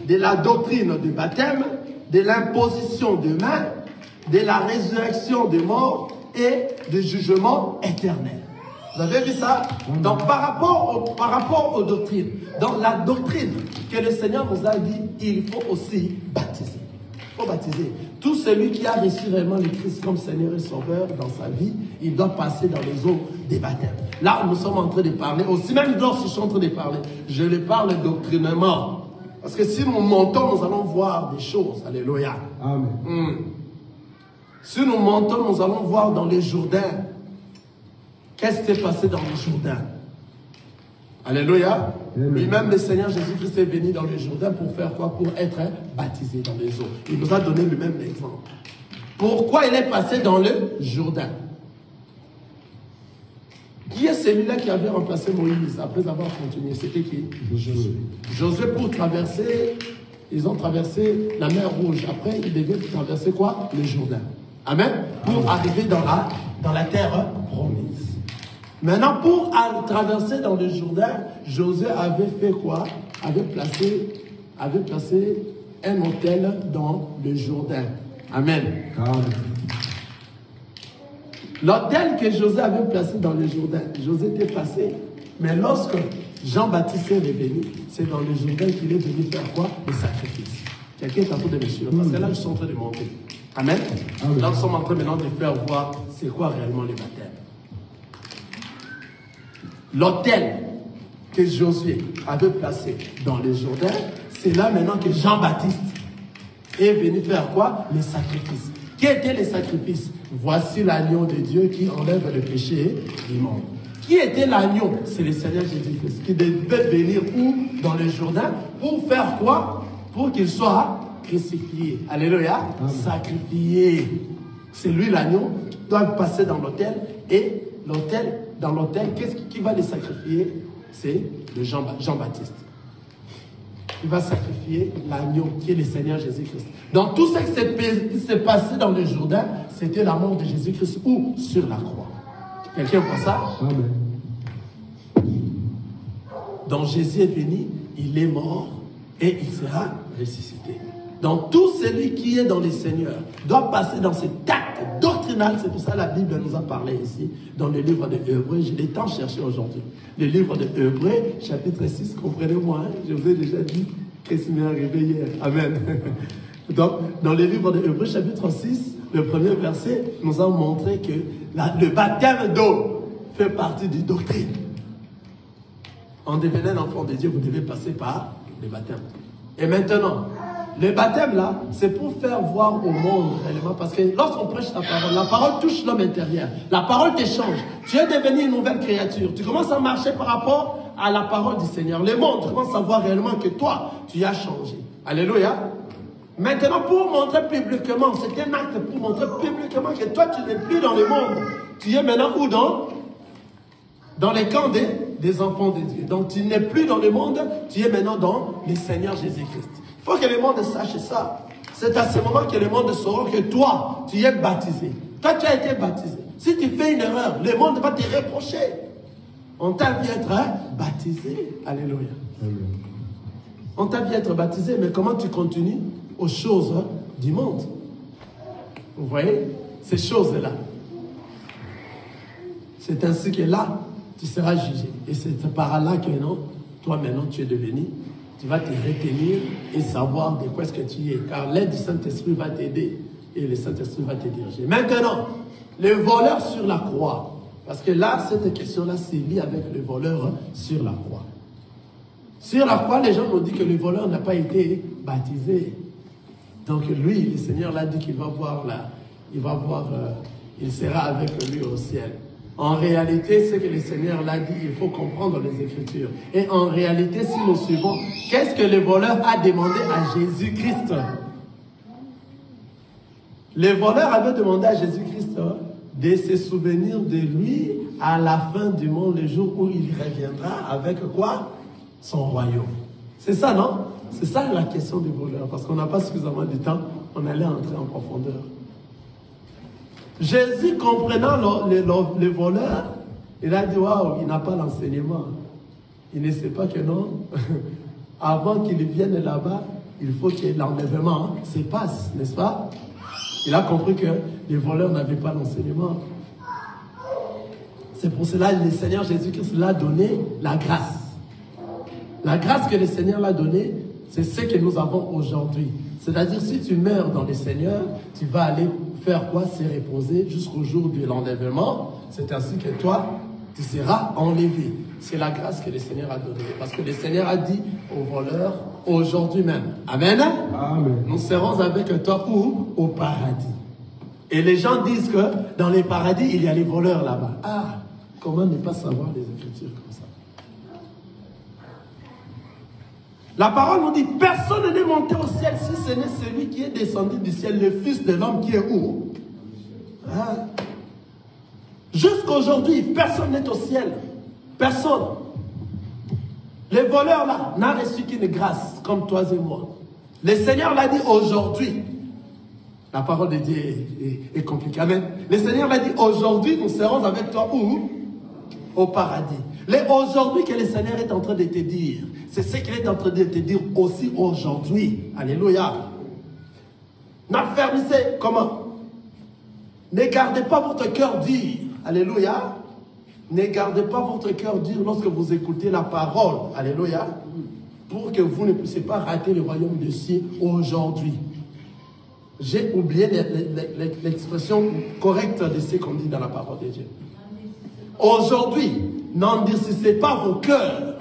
de la doctrine du baptême, de l'imposition de mains, de la résurrection des morts et du jugement éternel. Vous avez vu ça? Donc, par rapport aux doctrines, dans la doctrine que le Seigneur nous a dit, il faut aussi baptiser. Il faut baptiser. Tout celui qui a reçu réellement le Christ comme Seigneur et Sauveur dans sa vie, il doit passer dans les eaux des baptêmes. Là, nous sommes en train de parler, aussi même lorsque je suis en train de parler, je le parle doctrinement. Parce que si nous montons, nous allons voir des choses. Alléluia. Amen. Si nous montons, nous allons voir dans les Jourdains. Qu'est-ce qui s'est passé dans le Jourdain? Alléluia. Lui-même, le Seigneur Jésus-Christ est venu dans le Jourdain pour faire quoi? Pour être baptisé dans les eaux. Il nous a donné lui-même l'exemple. Pourquoi il est passé dans le Jourdain? Qui est celui-là qui avait remplacé Moïse après avoir continué? C'était qui? Josué. Josué, pour traverser, ils ont traversé la mer Rouge. Après, ils devaient traverser quoi? Le Jourdain. Amen. Pour arriver dans la terre promise. Maintenant, pour traverser dans le Jourdain, Josué avait fait quoi? Avait placé un autel dans le Jourdain. Amen. L'autel que Josué avait placé dans le Jourdain, Josué était passé. Mais lorsque Jean-Baptiste est revenu, c'est dans le Jourdain qu'il est venu faire quoi? Le sacrifice. Quelqu'un est en train de me suivre. Parce que là, je suis en train de monter. Amen. Là, nous sommes en train maintenant de faire voir c'est quoi réellement le baptême. L'autel que Josué avait placé dans le Jourdain, c'est là maintenant que Jean-Baptiste est venu faire quoi? Les sacrifices. Quels étaient les sacrifices? Voici l'agneau de Dieu qui enlève le péché du monde. Qui était l'agneau? C'est le Seigneur Jésus-Christ qui devait venir où? Dans le Jourdain pour faire quoi? Pour qu'il soit crucifié. Alléluia. Sacrifié. C'est lui l'agneau qui doit passer dans l'autel. Et dans l'autel, qui va les sacrifier? C'est Jean-Baptiste. Il va sacrifier l'agneau qui est le Seigneur Jésus-Christ. Donc tout ce qui s'est passé dans le Jourdain, c'était la mort de Jésus-Christ ou sur la croix. Quelqu'un voit ça? Amen. Donc Jésus est venu, il est mort et il sera ressuscité. Donc tout celui qui est dans le Seigneur doit passer dans cet acte doctrinal. C'est pour ça que la Bible nous a parlé ici, dans le livre de Hébreux. Je l'ai tant cherché aujourd'hui. Le livre de Hébreux, chapitre 6, comprenez-moi, je vous ai déjà dit Qu'est-ce qui m'est arrivé hier? Amen. Donc, dans le livre de Hébreux, chapitre 6, le premier verset nous a montré que le baptême d'eau fait partie d'une doctrine. En devenant un enfant de Dieu, vous devez passer par le baptême. Et maintenant, le baptême là, c'est pour faire voir au monde réellement, parce que lorsqu'on prêche la parole touche l'homme intérieur. La parole t'échange. Tu es devenu une nouvelle créature. Tu commences à marcher par rapport à la parole du Seigneur. Le monde commence à voir réellement que toi, tu as changé. Alléluia. Maintenant, pour montrer publiquement, c'est un acte pour montrer publiquement que toi, tu n'es plus dans le monde. Tu es maintenant où dans les camps des enfants de Dieu. Donc, tu n'es plus dans le monde, tu es maintenant dans le Seigneur Jésus-Christ. Il faut que le monde sache ça. C'est à ce moment que le monde saura que toi, tu es baptisé. Toi, tu as été baptisé. Si tu fais une erreur, le monde va te reprocher. On t'a vu être baptisé. Alléluia. On t'a vu être baptisé, mais comment tu continues aux choses du monde? Vous voyez? Ces choses-là. C'est ainsi que là, tu seras jugé. Et c'est par là que non, toi maintenant tu es devenu, tu vas te retenir et savoir de quoi est-ce que tu es. Car l'aide du Saint-Esprit va t'aider et le Saint-Esprit va te diriger. Maintenant, le voleur sur la croix. Parce que là, cette question-là, c'est lié avec le voleur sur la croix. Sur la croix, les gens nous disent que le voleur n'a pas été baptisé. Donc lui, le Seigneur l'a dit qu'il va voir là, il sera avec lui au ciel. En réalité, ce que le Seigneur l'a dit, il faut comprendre les Écritures. Et en réalité, si nous suivons, qu'est-ce que le voleur a demandé à Jésus-Christ? Le voleur avait demandé à Jésus-Christ de se souvenir de lui à la fin du monde, le jour où il reviendra avec quoi? Son royaume. C'est ça, non? C'est ça la question du voleur, parce qu'on n'a pas suffisamment de temps, on allait entrer en profondeur. Jésus, comprenant le voleur, il a dit, waouh, il n'a pas l'enseignement. Il ne sait pas que non, avant qu'il vienne là-bas, il faut que l'enlèvement se passe, n'est-ce pas? Il a compris que les voleurs n'avaient pas l'enseignement. C'est pour cela que le Seigneur Jésus-Christ l'a donné la grâce. La grâce que le Seigneur l'a donnée, c'est ce que nous avons aujourd'hui. C'est-à-dire, si tu meurs dans le Seigneur, tu vas aller faire quoi? Se reposer jusqu'au jour de l'enlèvement. C'est ainsi que toi, tu seras enlevé. C'est la grâce que le Seigneur a donnée. Parce que le Seigneur a dit aux voleurs, aujourd'hui même. Amen. Amen. Nous serons avec toi où? Au paradis. Et les gens disent que dans les paradis, il y a les voleurs là-bas. Ah, comment ne pas savoir les Écritures comme ça? La parole nous dit, personne n'est monté au ciel si ce n'est celui qui est descendu du ciel, le Fils de l'homme qui est où? Ah. Jusqu'à aujourd'hui, personne n'est au ciel. Personne. Les voleurs là n'ont reçu qu'une grâce, comme toi et moi. Le Seigneur l'a dit aujourd'hui. La parole de Dieu est compliquée. Amen. Le Seigneur l'a dit aujourd'hui, nous serons avec toi où? Au paradis. Aujourd'hui que le Seigneur est en train de te dire, c'est ce qu'il est en train de te dire aussi aujourd'hui. Alléluia. N'affermissez comment? Ne gardez pas votre cœur dur. Alléluia. Ne gardez pas votre cœur dur lorsque vous écoutez la parole. Alléluia. Pour que vous ne puissiez pas rater le royaume des cieux aujourd'hui. J'ai oublié l'expression correcte de ce qu'on dit dans la parole de Dieu. Aujourd'hui, n'endurcissez pas vos cœurs.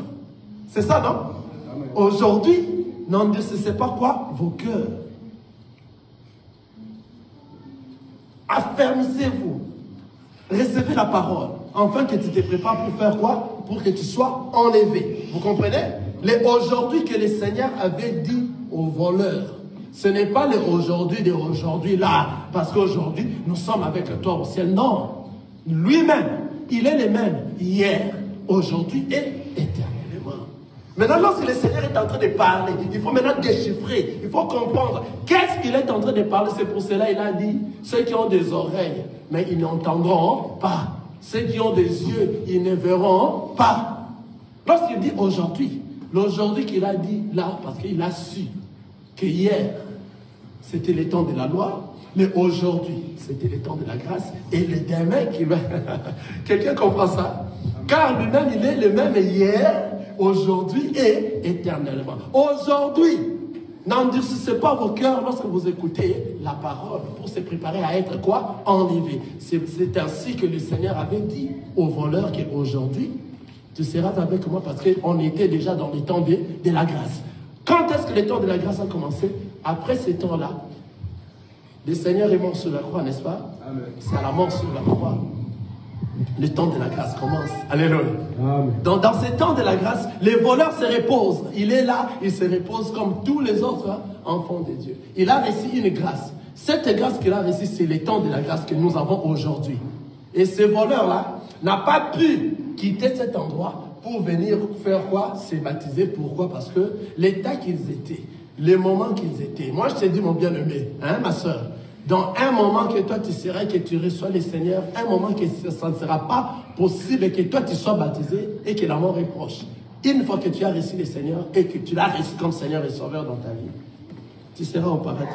C'est ça, non? Aujourd'hui, n'endurcissez pas quoi? Vos cœurs. Affermissez-vous. Recevez la parole. Enfin que tu te prépares pour faire quoi? Pour que tu sois enlevé. Vous comprenez? Aujourd'hui que le Seigneur avait dit aux voleurs. Ce n'est pas le aujourd'hui de aujourd'hui là. Parce qu'aujourd'hui, nous sommes avec toi au ciel. Non. Lui-même, il est le même hier, aujourd'hui et éternellement. Maintenant, lorsque le Seigneur est en train de parler, il faut maintenant déchiffrer, il faut comprendre qu'est-ce qu'il est en train de parler. C'est pour cela qu'il a dit, ceux qui ont des oreilles, mais ils n'entendront pas. Ceux qui ont des yeux, ils ne verront pas. Lorsqu'il dit aujourd'hui, l'aujourd'hui qu'il a dit là, parce qu'il a su que hier, c'était le temps de la loi, mais aujourd'hui, c'était le temps de la grâce, et le demain qui va... Quelqu'un comprend ça? Car lui-même, il est le même hier, aujourd'hui et éternellement. Aujourd'hui, n'endurcissez pas vos cœurs lorsque vous écoutez la parole pour se préparer à être quoi? Enlevé. C'est ainsi que le Seigneur avait dit aux voleurs qu'aujourd'hui, tu seras avec moi parce qu'on était déjà dans les temps de la grâce. Quand est-ce que le temps de la grâce a commencé? Après ces temps-là, le Seigneur est mort sur la croix, n'est-ce pas? C'est à la mort sur la croix. Le temps de la grâce commence. Alléluia. Dans ces temps de la grâce, les voleurs se reposent. Il est là, il se repose comme tous les autres enfants de Dieu. Il a reçu une grâce. Cette grâce qu'il a reçue, c'est le temps de la grâce que nous avons aujourd'hui. Et ces voleurs-là n'ont pas pu quitter cet endroit pour venir faire quoi? Se baptiser. Pourquoi? Parce que l'état qu'ils étaient, les moments qu'ils étaient. Moi, je te dis, mon bien-aimé, hein, ma soeur, dans un moment que toi tu seras, que tu reçois le Seigneur, un moment que ça ne sera pas possible que toi tu sois baptisé et que la mort est proche. Une fois que tu as reçu le Seigneur et que tu l'as reçu comme Seigneur et Sauveur dans ta vie, tu seras au paradis.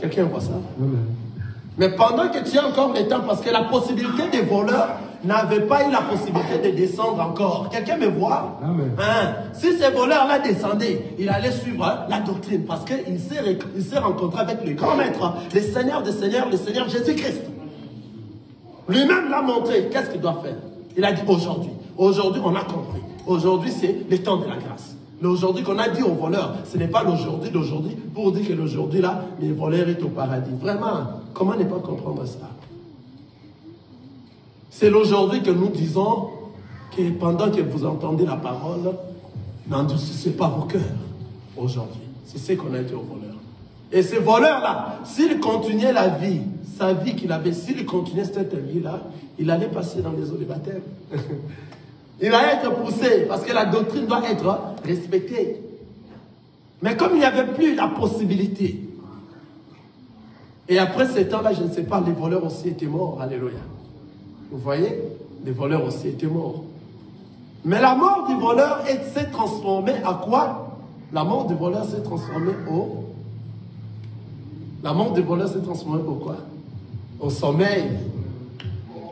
Quelqu'un voit ça? Amen. Mais pendant que tu as encore le temps, parce que la possibilité des voleurs n'avait pas eu la possibilité de descendre encore. Quelqu'un me voit? Hein? Si ces voleurs-là descendaient, il allait suivre la doctrine parce qu'il s'est rencontré avec le grand maître, le Seigneur des Seigneurs, le Seigneur Jésus-Christ. Lui-même l'a montré. Qu'est-ce qu'il doit faire? Il a dit aujourd'hui. Aujourd'hui, on a compris. Aujourd'hui, c'est le temps de la grâce. L'aujourd'hui qu'on a dit aux voleurs, ce n'est pas l'aujourd'hui d'aujourd'hui pour dire que l'aujourd'hui, là, les voleurs est au paradis. Vraiment, comment ne pas comprendre ça? C'est l'aujourd'hui que nous disons que pendant que vous entendez la parole, n'endurcissez pas vos cœurs. Aujourd'hui, c'est ce qu'on a dit aux voleurs. Et ces voleurs-là, s'ils continuaient la vie, sa vie qu'il avait, s'il continuait cette vie-là, il allait passer dans les eaux de baptême. Il allait être poussé parce que la doctrine doit être respectée. Mais comme il n'y avait plus la possibilité, et après ce temps-là, je ne sais pas, les voleurs aussi étaient morts. Alléluia. Vous voyez? Les voleurs aussi étaient morts. Mais la mort du voleur s'est transformée à quoi? La mort du voleur s'est transformée au... La mort du voleur s'est transformée au quoi? Au sommeil.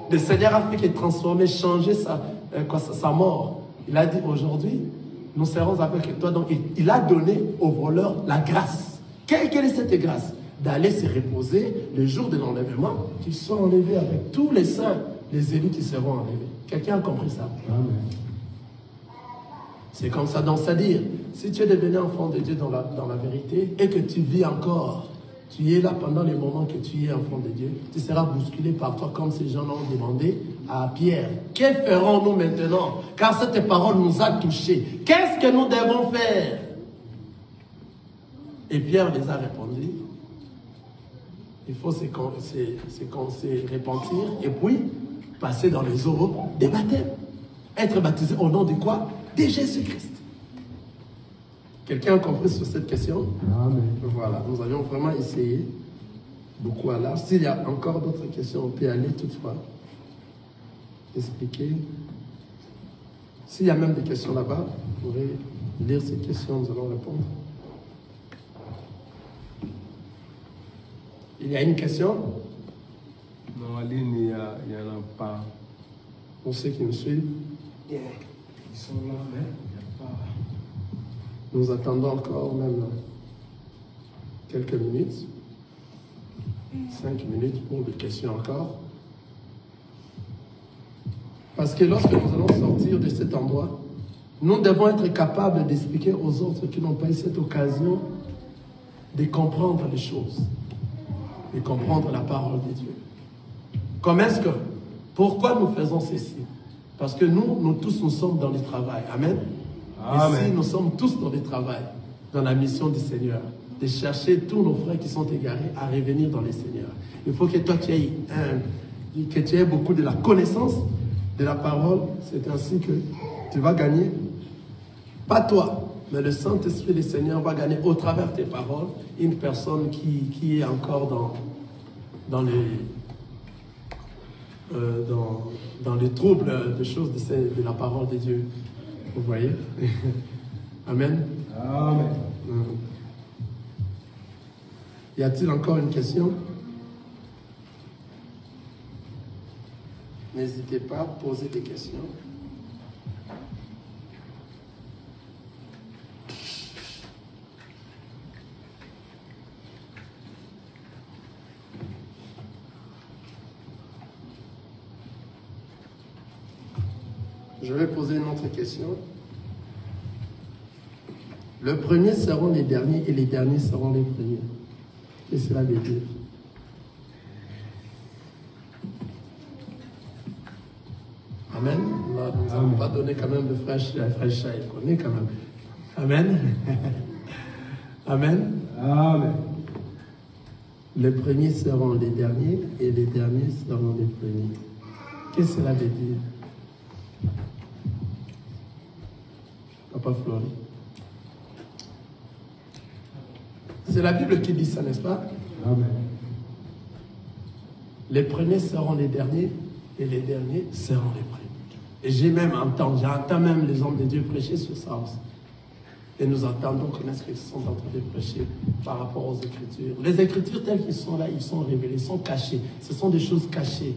Le Seigneur a fait qu'il transformait, changer sa mort. Il a dit aujourd'hui, nous serons avec toi. Donc il a donné aux voleurs la grâce. Quelle est cette grâce? D'aller se reposer le jour de l'enlèvement, qu'ils soient enlevés avec tous les saints, les élus qui seront enlevés. Quelqu'un a compris ça? C'est comme ça. Donc, c'est-à-dire, si tu es devenu enfant de Dieu dans la vérité et que tu vis encore, tu es là pendant les moments que tu es enfant de Dieu, tu seras bousculé par toi comme ces gens l'ont demandé à Pierre. Que ferons-nous maintenant? Car cette parole nous a touchés. Qu'est-ce que nous devons faire? Et Pierre les a répondu. Il faut se repentir et puis passer dans les eaux des baptêmes. Être baptisé au nom de quoi? De Jésus-Christ. Quelqu'un a compris sur cette question? Amen. Voilà, nous avions vraiment essayé beaucoup à l'âge. S'il y a encore d'autres questions, on peut aller toutefois expliquer. S'il y a même des questions là-bas, vous pourrez lire ces questions, nous allons répondre. Il y a une question? Non, en ligne, il n'y en a pas. Pour ceux qui me suivent? Yeah. Ils sont là, mais il n'y a pas. Nous attendons encore même quelques minutes. 5 minutes pour des questions encore. Parce que lorsque nous allons sortir de cet endroit, nous devons être capables d'expliquer aux autres qui n'ont pas eu cette occasion de comprendre les choses, de comprendre la parole de Dieu. Comment est-ce que, pourquoi nous faisons ceci? Parce que nous tous, nous sommes dans le travail. Amen. Amen. Ici, nous sommes tous dans le travail, dans la mission du Seigneur, de chercher tous nos frères qui sont égarés à revenir dans le Seigneur. Il faut que toi, tu aies beaucoup de la connaissance de la parole. C'est ainsi que tu vas gagner, pas toi, mais le Saint-Esprit du Seigneur va gagner au travers de tes paroles une personne qui est encore dans les troubles des choses de la parole de Dieu. Vous voyez? Amen. Amen. Y a-t-il encore une question? N'hésitez pas à poser des questions. Je vais poser une autre question. Les premiers seront les derniers et les derniers seront les premiers. Qu'est-ce que cela veut dire? Amen. Nous n'avons pas donné quand même de fraîche, il connaît quand même. Amen. Amen. Amen. Les premiers seront les derniers et les derniers seront les premiers. Qu'est-ce que cela veut dire? Papa Flori. C'est la Bible qui dit ça, n'est-ce pas? Amen. Les premiers seront les derniers et les derniers seront les premiers. Et j'entends même les hommes de Dieu prêcher sur ça aussi. Et nous entendons connaître ce qu'ils sont en train de prêcher par rapport aux Écritures. Les Écritures telles qu'elles sont là, ils sont révélés, ils sont cachés. Ce sont des choses cachées.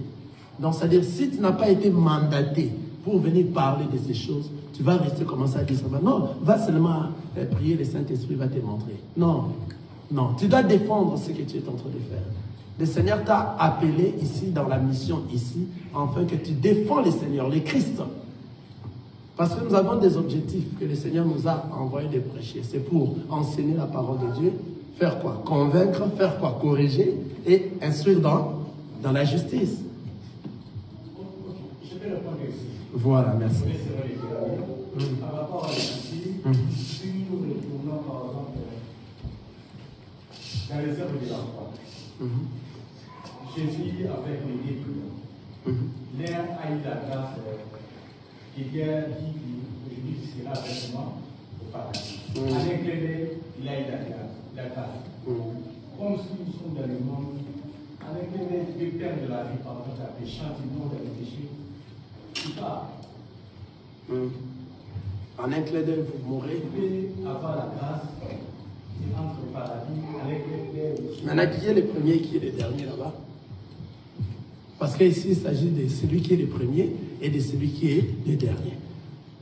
Donc, c'est-à-dire, si tu n'as pas été mandaté pour venir parler de ces choses, tu vas rester commencer à dire ça. Non, va seulement prier, le Saint-Esprit va te montrer. Non, non, tu dois défendre ce que tu es en train de faire. Le Seigneur t'a appelé ici, dans la mission ici, afin que tu défends le Seigneur, le Christ. Parce que nous avons des objectifs que le Seigneur nous a envoyés de prêcher. C'est pour enseigner la parole de Dieu, faire quoi? Convaincre, faire quoi? Corriger et instruire dans la justice. Je vais répondre ici. Voilà, merci. Par rapport à l'Église, si nous retournons par exemple dans les œuvres de la foi, Jésus avec les disciples, l'un a eu la grâce qui vient aujourd'hui qui sera avec moi au paradis. Avec l'aider, il a eu la grâce. Comme si nous sommes dans le monde, avec l'aider, tu peux perdre la vie par rapport à péché, du monde dans le péché. Tu pars. En un clin d'œil, vous mourrez. Tu peux avoir la grâce et entre au paradis avec l'aider. Maintenant, qui est le premier, qui est le dernier là-bas? Parce qu'ici, il s'agit de celui qui est le premier et de celui qui est le dernier.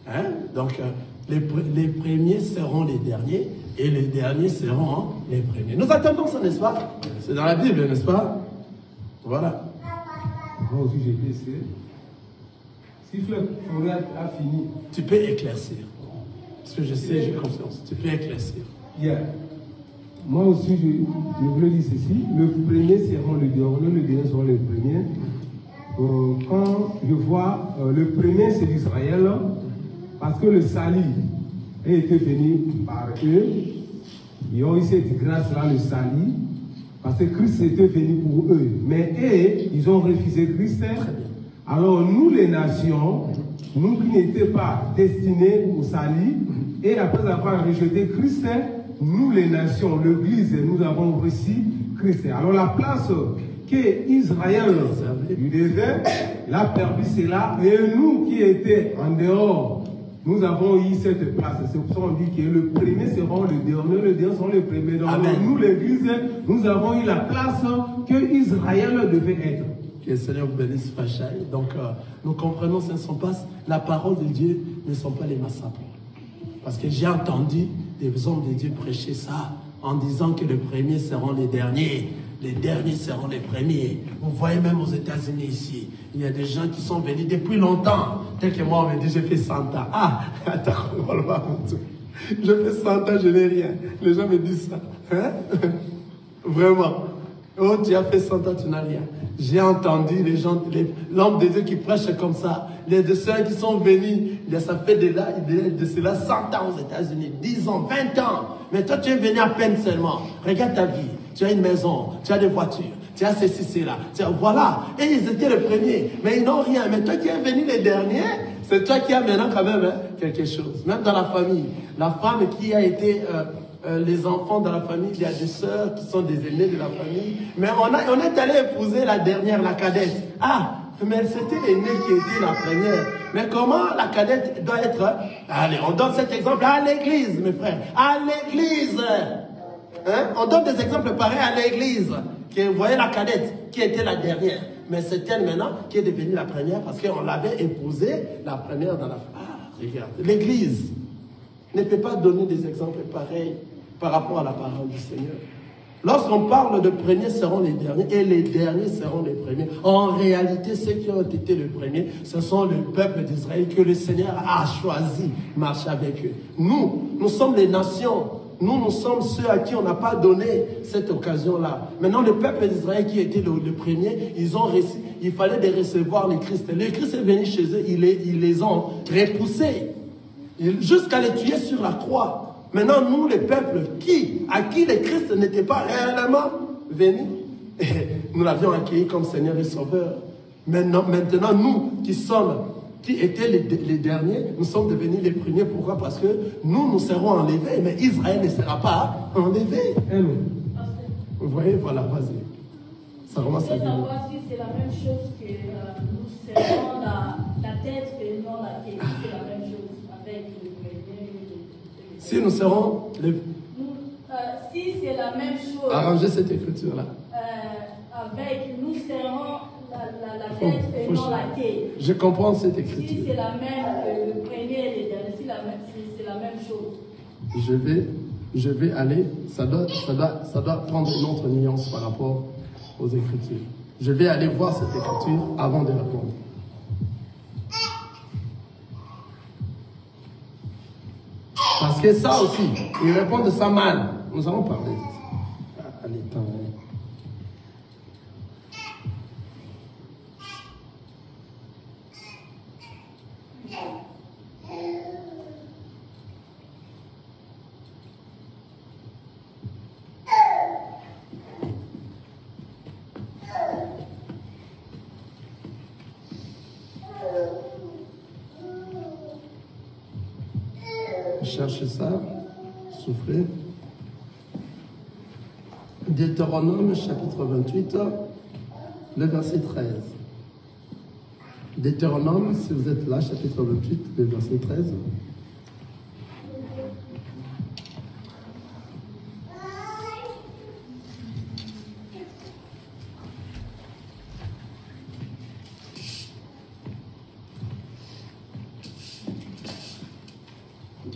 Hein? Donc, les premiers seront les derniers et les derniers seront les premiers. Nous attendons ça, n'est-ce pas? C'est dans la Bible, n'est-ce pas? Voilà. Moi aussi, j'ai blessé. Si Fleur a fini. Tu peux éclaircir. Parce que je sais, j'ai confiance. Tu peux éclaircir. Yeah. Moi aussi, je voulais dire ceci. Le premier seront le dernier, le dernier seront les premiers. Quand je vois le premier, c'est l'Israël, parce que le salut a été venu par eux. Ils ont eu cette grâce-là, le salut, parce que Christ était venu pour eux. Mais eux, ils ont refusé Christ. Alors nous, les nations, nous qui n'étions pas destinés au salut, et après avoir rejeté Christ, nous, les nations, l'Église, nous avons reçu Christ. Alors la place qu'Israël lui devait, il a perdu cela. Et nous qui étions en dehors, nous avons eu cette place. C'est pour ça qu'on dit que le premier sera le dernier sera le premier. Donc nous, l'Église, nous avons eu la place que Israël devait être. Que le Seigneur vous bénisse, Fachaï. Donc nous comprenons, ce ne sont pas la parole de Dieu, ne sont pas les massacres. Parce que j'ai entendu des hommes de Dieu prêcher ça en disant que les premiers seront les derniers seront les premiers. Vous voyez même aux États-Unis ici, il y a des gens qui sont venus depuis longtemps. Tel que moi, on me dit, j'ai fait 100 ans. Ah, attends, je fais 100 ans, je n'ai rien. Les gens me disent ça. Hein? Vraiment. Oh, tu as fait 100 ans, tu n'as rien. J'ai entendu les gens, l'homme de Dieu qui prêche comme ça, les deux sœurs qui sont venus, ça fait de cela 100 ans aux États-Unis, 10 ans, 20 ans. Mais toi, tu es venu à peine seulement. Regarde ta vie. Tu as une maison, tu as des voitures, tu as ceci, cela. Voilà. Et ils étaient les premiers, mais ils n'ont rien. Mais toi qui es venu les derniers, c'est toi qui as maintenant quand même quelque chose. Même dans la famille, la femme qui a été... les enfants dans la famille, il y a des sœurs qui sont des aînés de la famille. Mais on est allé épouser la dernière, la cadette. Ah, mais c'était l'aînée qui était la première. Mais comment la cadette doit être... Allez, on donne cet exemple à l'église, mes frères. À l'église. Hein? On donne des exemples pareils à l'église. Vous voyez la cadette qui était la dernière. Mais c'est elle maintenant qui est devenue la première parce qu'on l'avait épousée la première dans la... Ah, regarde. L'église ne peut pas donner des exemples pareils par rapport à la parole du Seigneur. Lorsqu'on parle de premiers seront les derniers et les derniers seront les premiers, en réalité, ceux qui ont été les premiers, ce sont le peuple d'Israël que le Seigneur a choisi de marcher avec eux. Nous sommes les nations. Nous sommes ceux à qui on n'a pas donné cette occasion-là. Maintenant, le peuple d'Israël qui était le premier, il fallait de recevoir le Christ. Le Christ est venu chez eux, ils les ont repoussés jusqu'à les tuer sur la croix. Maintenant, nous, les peuples, à qui le Christ n'était pas réellement venu, nous l'avions accueilli comme Seigneur et Sauveur. Maintenant nous qui étaient les derniers, nous sommes devenus les premiers. Pourquoi? Parce que nous serons enlevés, mais Israël ne sera pas enlevé. Vous voyez, voilà, vas-y. Ça commence à venir. Savoir si c'est la même chose que nous serons la tête et non la tête. C'est la même chose avec le premier. Si nous serons si c'est la même chose. Arrangez cette écriture-là. Avec nous serons la tête et non la tête. Je comprends cette écriture. Si c'est la même, le premier et le dernier, c'est la même chose. Je vais aller, ça doit prendre une autre nuance par rapport aux écritures. Je vais aller voir cette écriture avant de répondre. Parce que ça aussi, ils répondent de ça mal. Nous allons parler de ça. Allez, temps. Cherchez ça, soufflez. Deutéronome chapitre 28, le verset 13. Deutéronome, si vous êtes là, chapitre 28, le verset 13.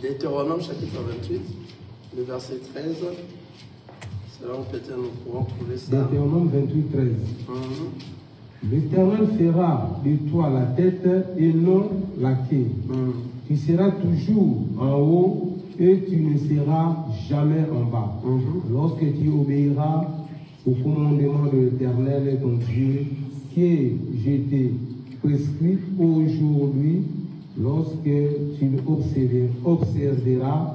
Deutéronome chapitre 28, le verset 13. C'est là où peut-être nous pourrons trouver ça. Deutéronome 28, 13. L'Éternel fera de toi la tête et non la queue. Tu seras toujours en haut et tu ne seras jamais en bas. Lorsque tu obéiras au commandement de l'Éternel ton Dieu, que je t'ai prescrit aujourd'hui, lorsque tu observeras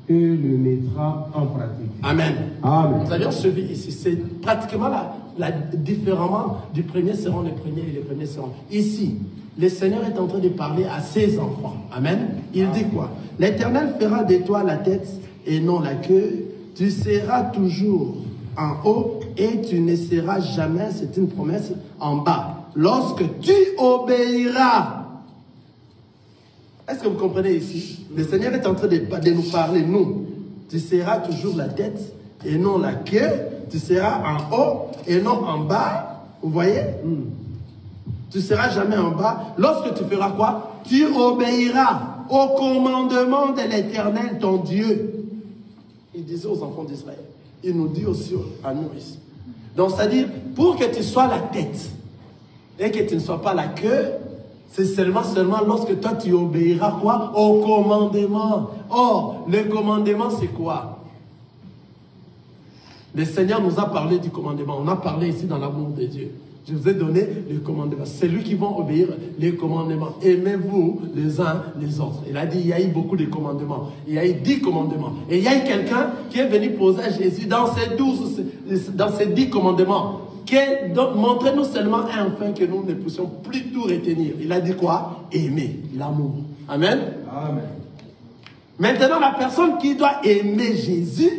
et le mettras en pratique. Amen. Amen. Vous avez suivi ici, c'est pratiquement la différemment du premier seront les premiers et les premiers seront. Ici, le Seigneur est en train de parler à ses enfants. Amen. Il dit quoi? L'Éternel fera de toi la tête et non la queue. Tu seras toujours en haut et tu ne seras jamais, c'est une promesse, en bas. Lorsque tu obéiras. Est-ce que vous comprenez ici? Le Seigneur est en train de nous parler, nous. Tu seras toujours la tête et non la queue. Tu seras en haut et non en bas. Vous voyez? Tu ne seras jamais en bas. Lorsque tu feras quoi? Tu obéiras au commandement de l'Éternel, ton Dieu. Il disait aux enfants d'Israël. Il nous dit aussi à nous ici. Donc, c'est-à-dire, pour que tu sois la tête et que tu ne sois pas la queue, c'est seulement lorsque toi tu obéiras quoi? Au commandement. Or, le commandement c'est quoi? Le Seigneur nous a parlé du commandement. On a parlé ici dans l'amour de Dieu. Je vous ai donné le commandement. C'est lui qui va obéir les commandements. Aimez-vous les uns les autres. Il a dit, il y a eu beaucoup de commandements. Il y a eu 10 commandements. Et il y a eu quelqu'un qui est venu poser à Jésus dans ces 10 commandements. Montrez-nous seulement un afin que nous ne puissions plus tout retenir. Il a dit quoi? Aimer, l'amour. Amen. Amen. Maintenant, la personne qui doit aimer Jésus,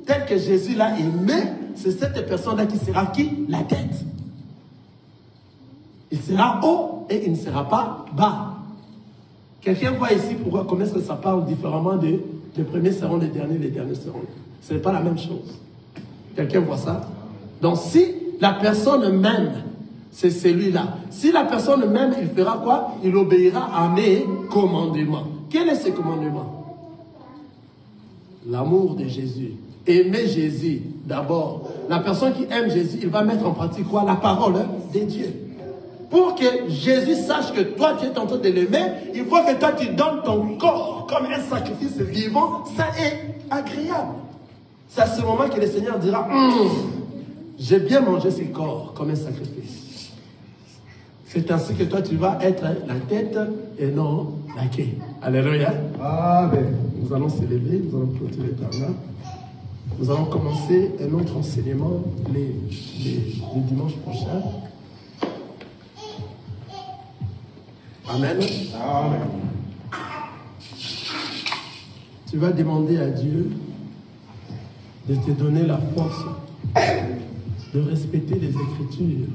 tel que Jésus l'a aimé, c'est cette personne-là qui sera qui? La tête. Il sera haut et il ne sera pas bas. Quelqu'un voit ici pourquoi, comment est-ce que ça parle différemment de les premiers seront les derniers seront. Ce n'est pas la même chose. Quelqu'un voit ça? Donc si la personne même, c'est celui-là. Si la personne même, il fera quoi? Il obéira à mes commandements. Quel est ce commandement? L'amour de Jésus. Aimer Jésus d'abord. la personne qui aime Jésus, il va mettre en pratique quoi? La parole de Dieu. Pour que Jésus sache que toi, tu es en train de l'aimer, il faut que toi, tu donnes ton corps comme un sacrifice vivant, sain et agréable. C'est à ce moment que le Seigneur dira, j'ai bien mangé ce corps comme un sacrifice. C'est ainsi que toi, tu vas être la tête et non la queue. Alléluia. Amen. Nous allons s'élever, nous allons clôturer par là. Nous allons commencer un autre enseignement les dimanches prochains. Amen. Amen. Tu vas demander à Dieu de te donner la force de respecter les Écritures,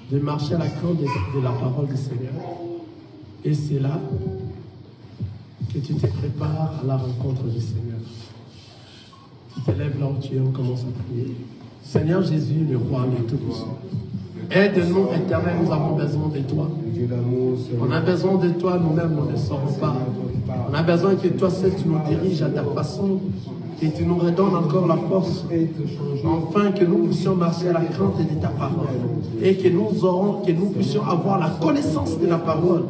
de marcher à la crainte de la parole du Seigneur. Et c'est là que tu te prépares à la rencontre du Seigneur. Tu te lèves là où tu es, on commence à prier. Seigneur Jésus, le roi de Tout-Puissant, aide-nous, Éternel, nous avons besoin de toi. On a besoin de toi, nous-mêmes, nous ne saurons pas. On a besoin que toi seul tu nous diriges à ta façon, que tu nous redonnes encore la force, enfin que nous puissions marcher à la crainte de ta parole et que nous puissions avoir la connaissance de la parole.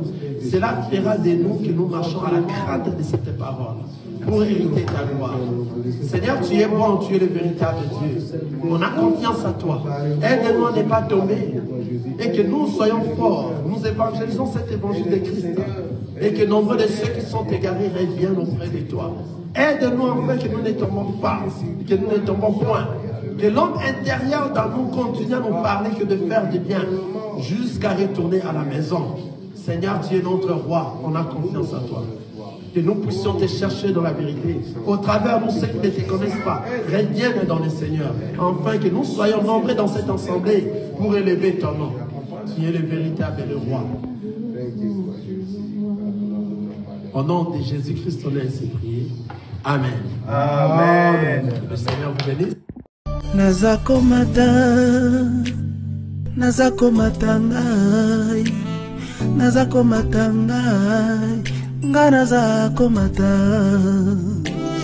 Cela fera de nous que nous marchons à la crainte de cette parole pour hériter ta gloire. Seigneur, tu es bon, tu es le véritable Dieu. On a confiance à toi. Aide-nous à ne pas tomber et que nous soyons forts. Nous évangélisons cet évangile de Christ et que nombreux de ceux qui sont égarés reviennent auprès de toi. Aide-nous enfin que nous ne tombons pas, que nous ne tombons point. Que l'homme intérieur dans nous continue à nous parler que de faire du bien jusqu'à retourner à la maison. Seigneur, tu es notre roi, on a confiance en toi. Que nous puissions te chercher dans la vérité. Au travers de ceux qui ne te connaissent pas, reviennent dans le Seigneur. Enfin, que nous soyons nombreux dans cette assemblée pour élever ton nom. Tu es le véritable et le roi. Au nom de Jésus-Christ, on a ainsi prié. Amen. Amen. Le Seigneur vous bénisse.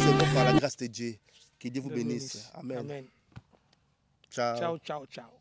C'est par la grâce de Dieu. Que Dieu vous bénisse. Amen. Amen. Ciao. Ciao, ciao, ciao.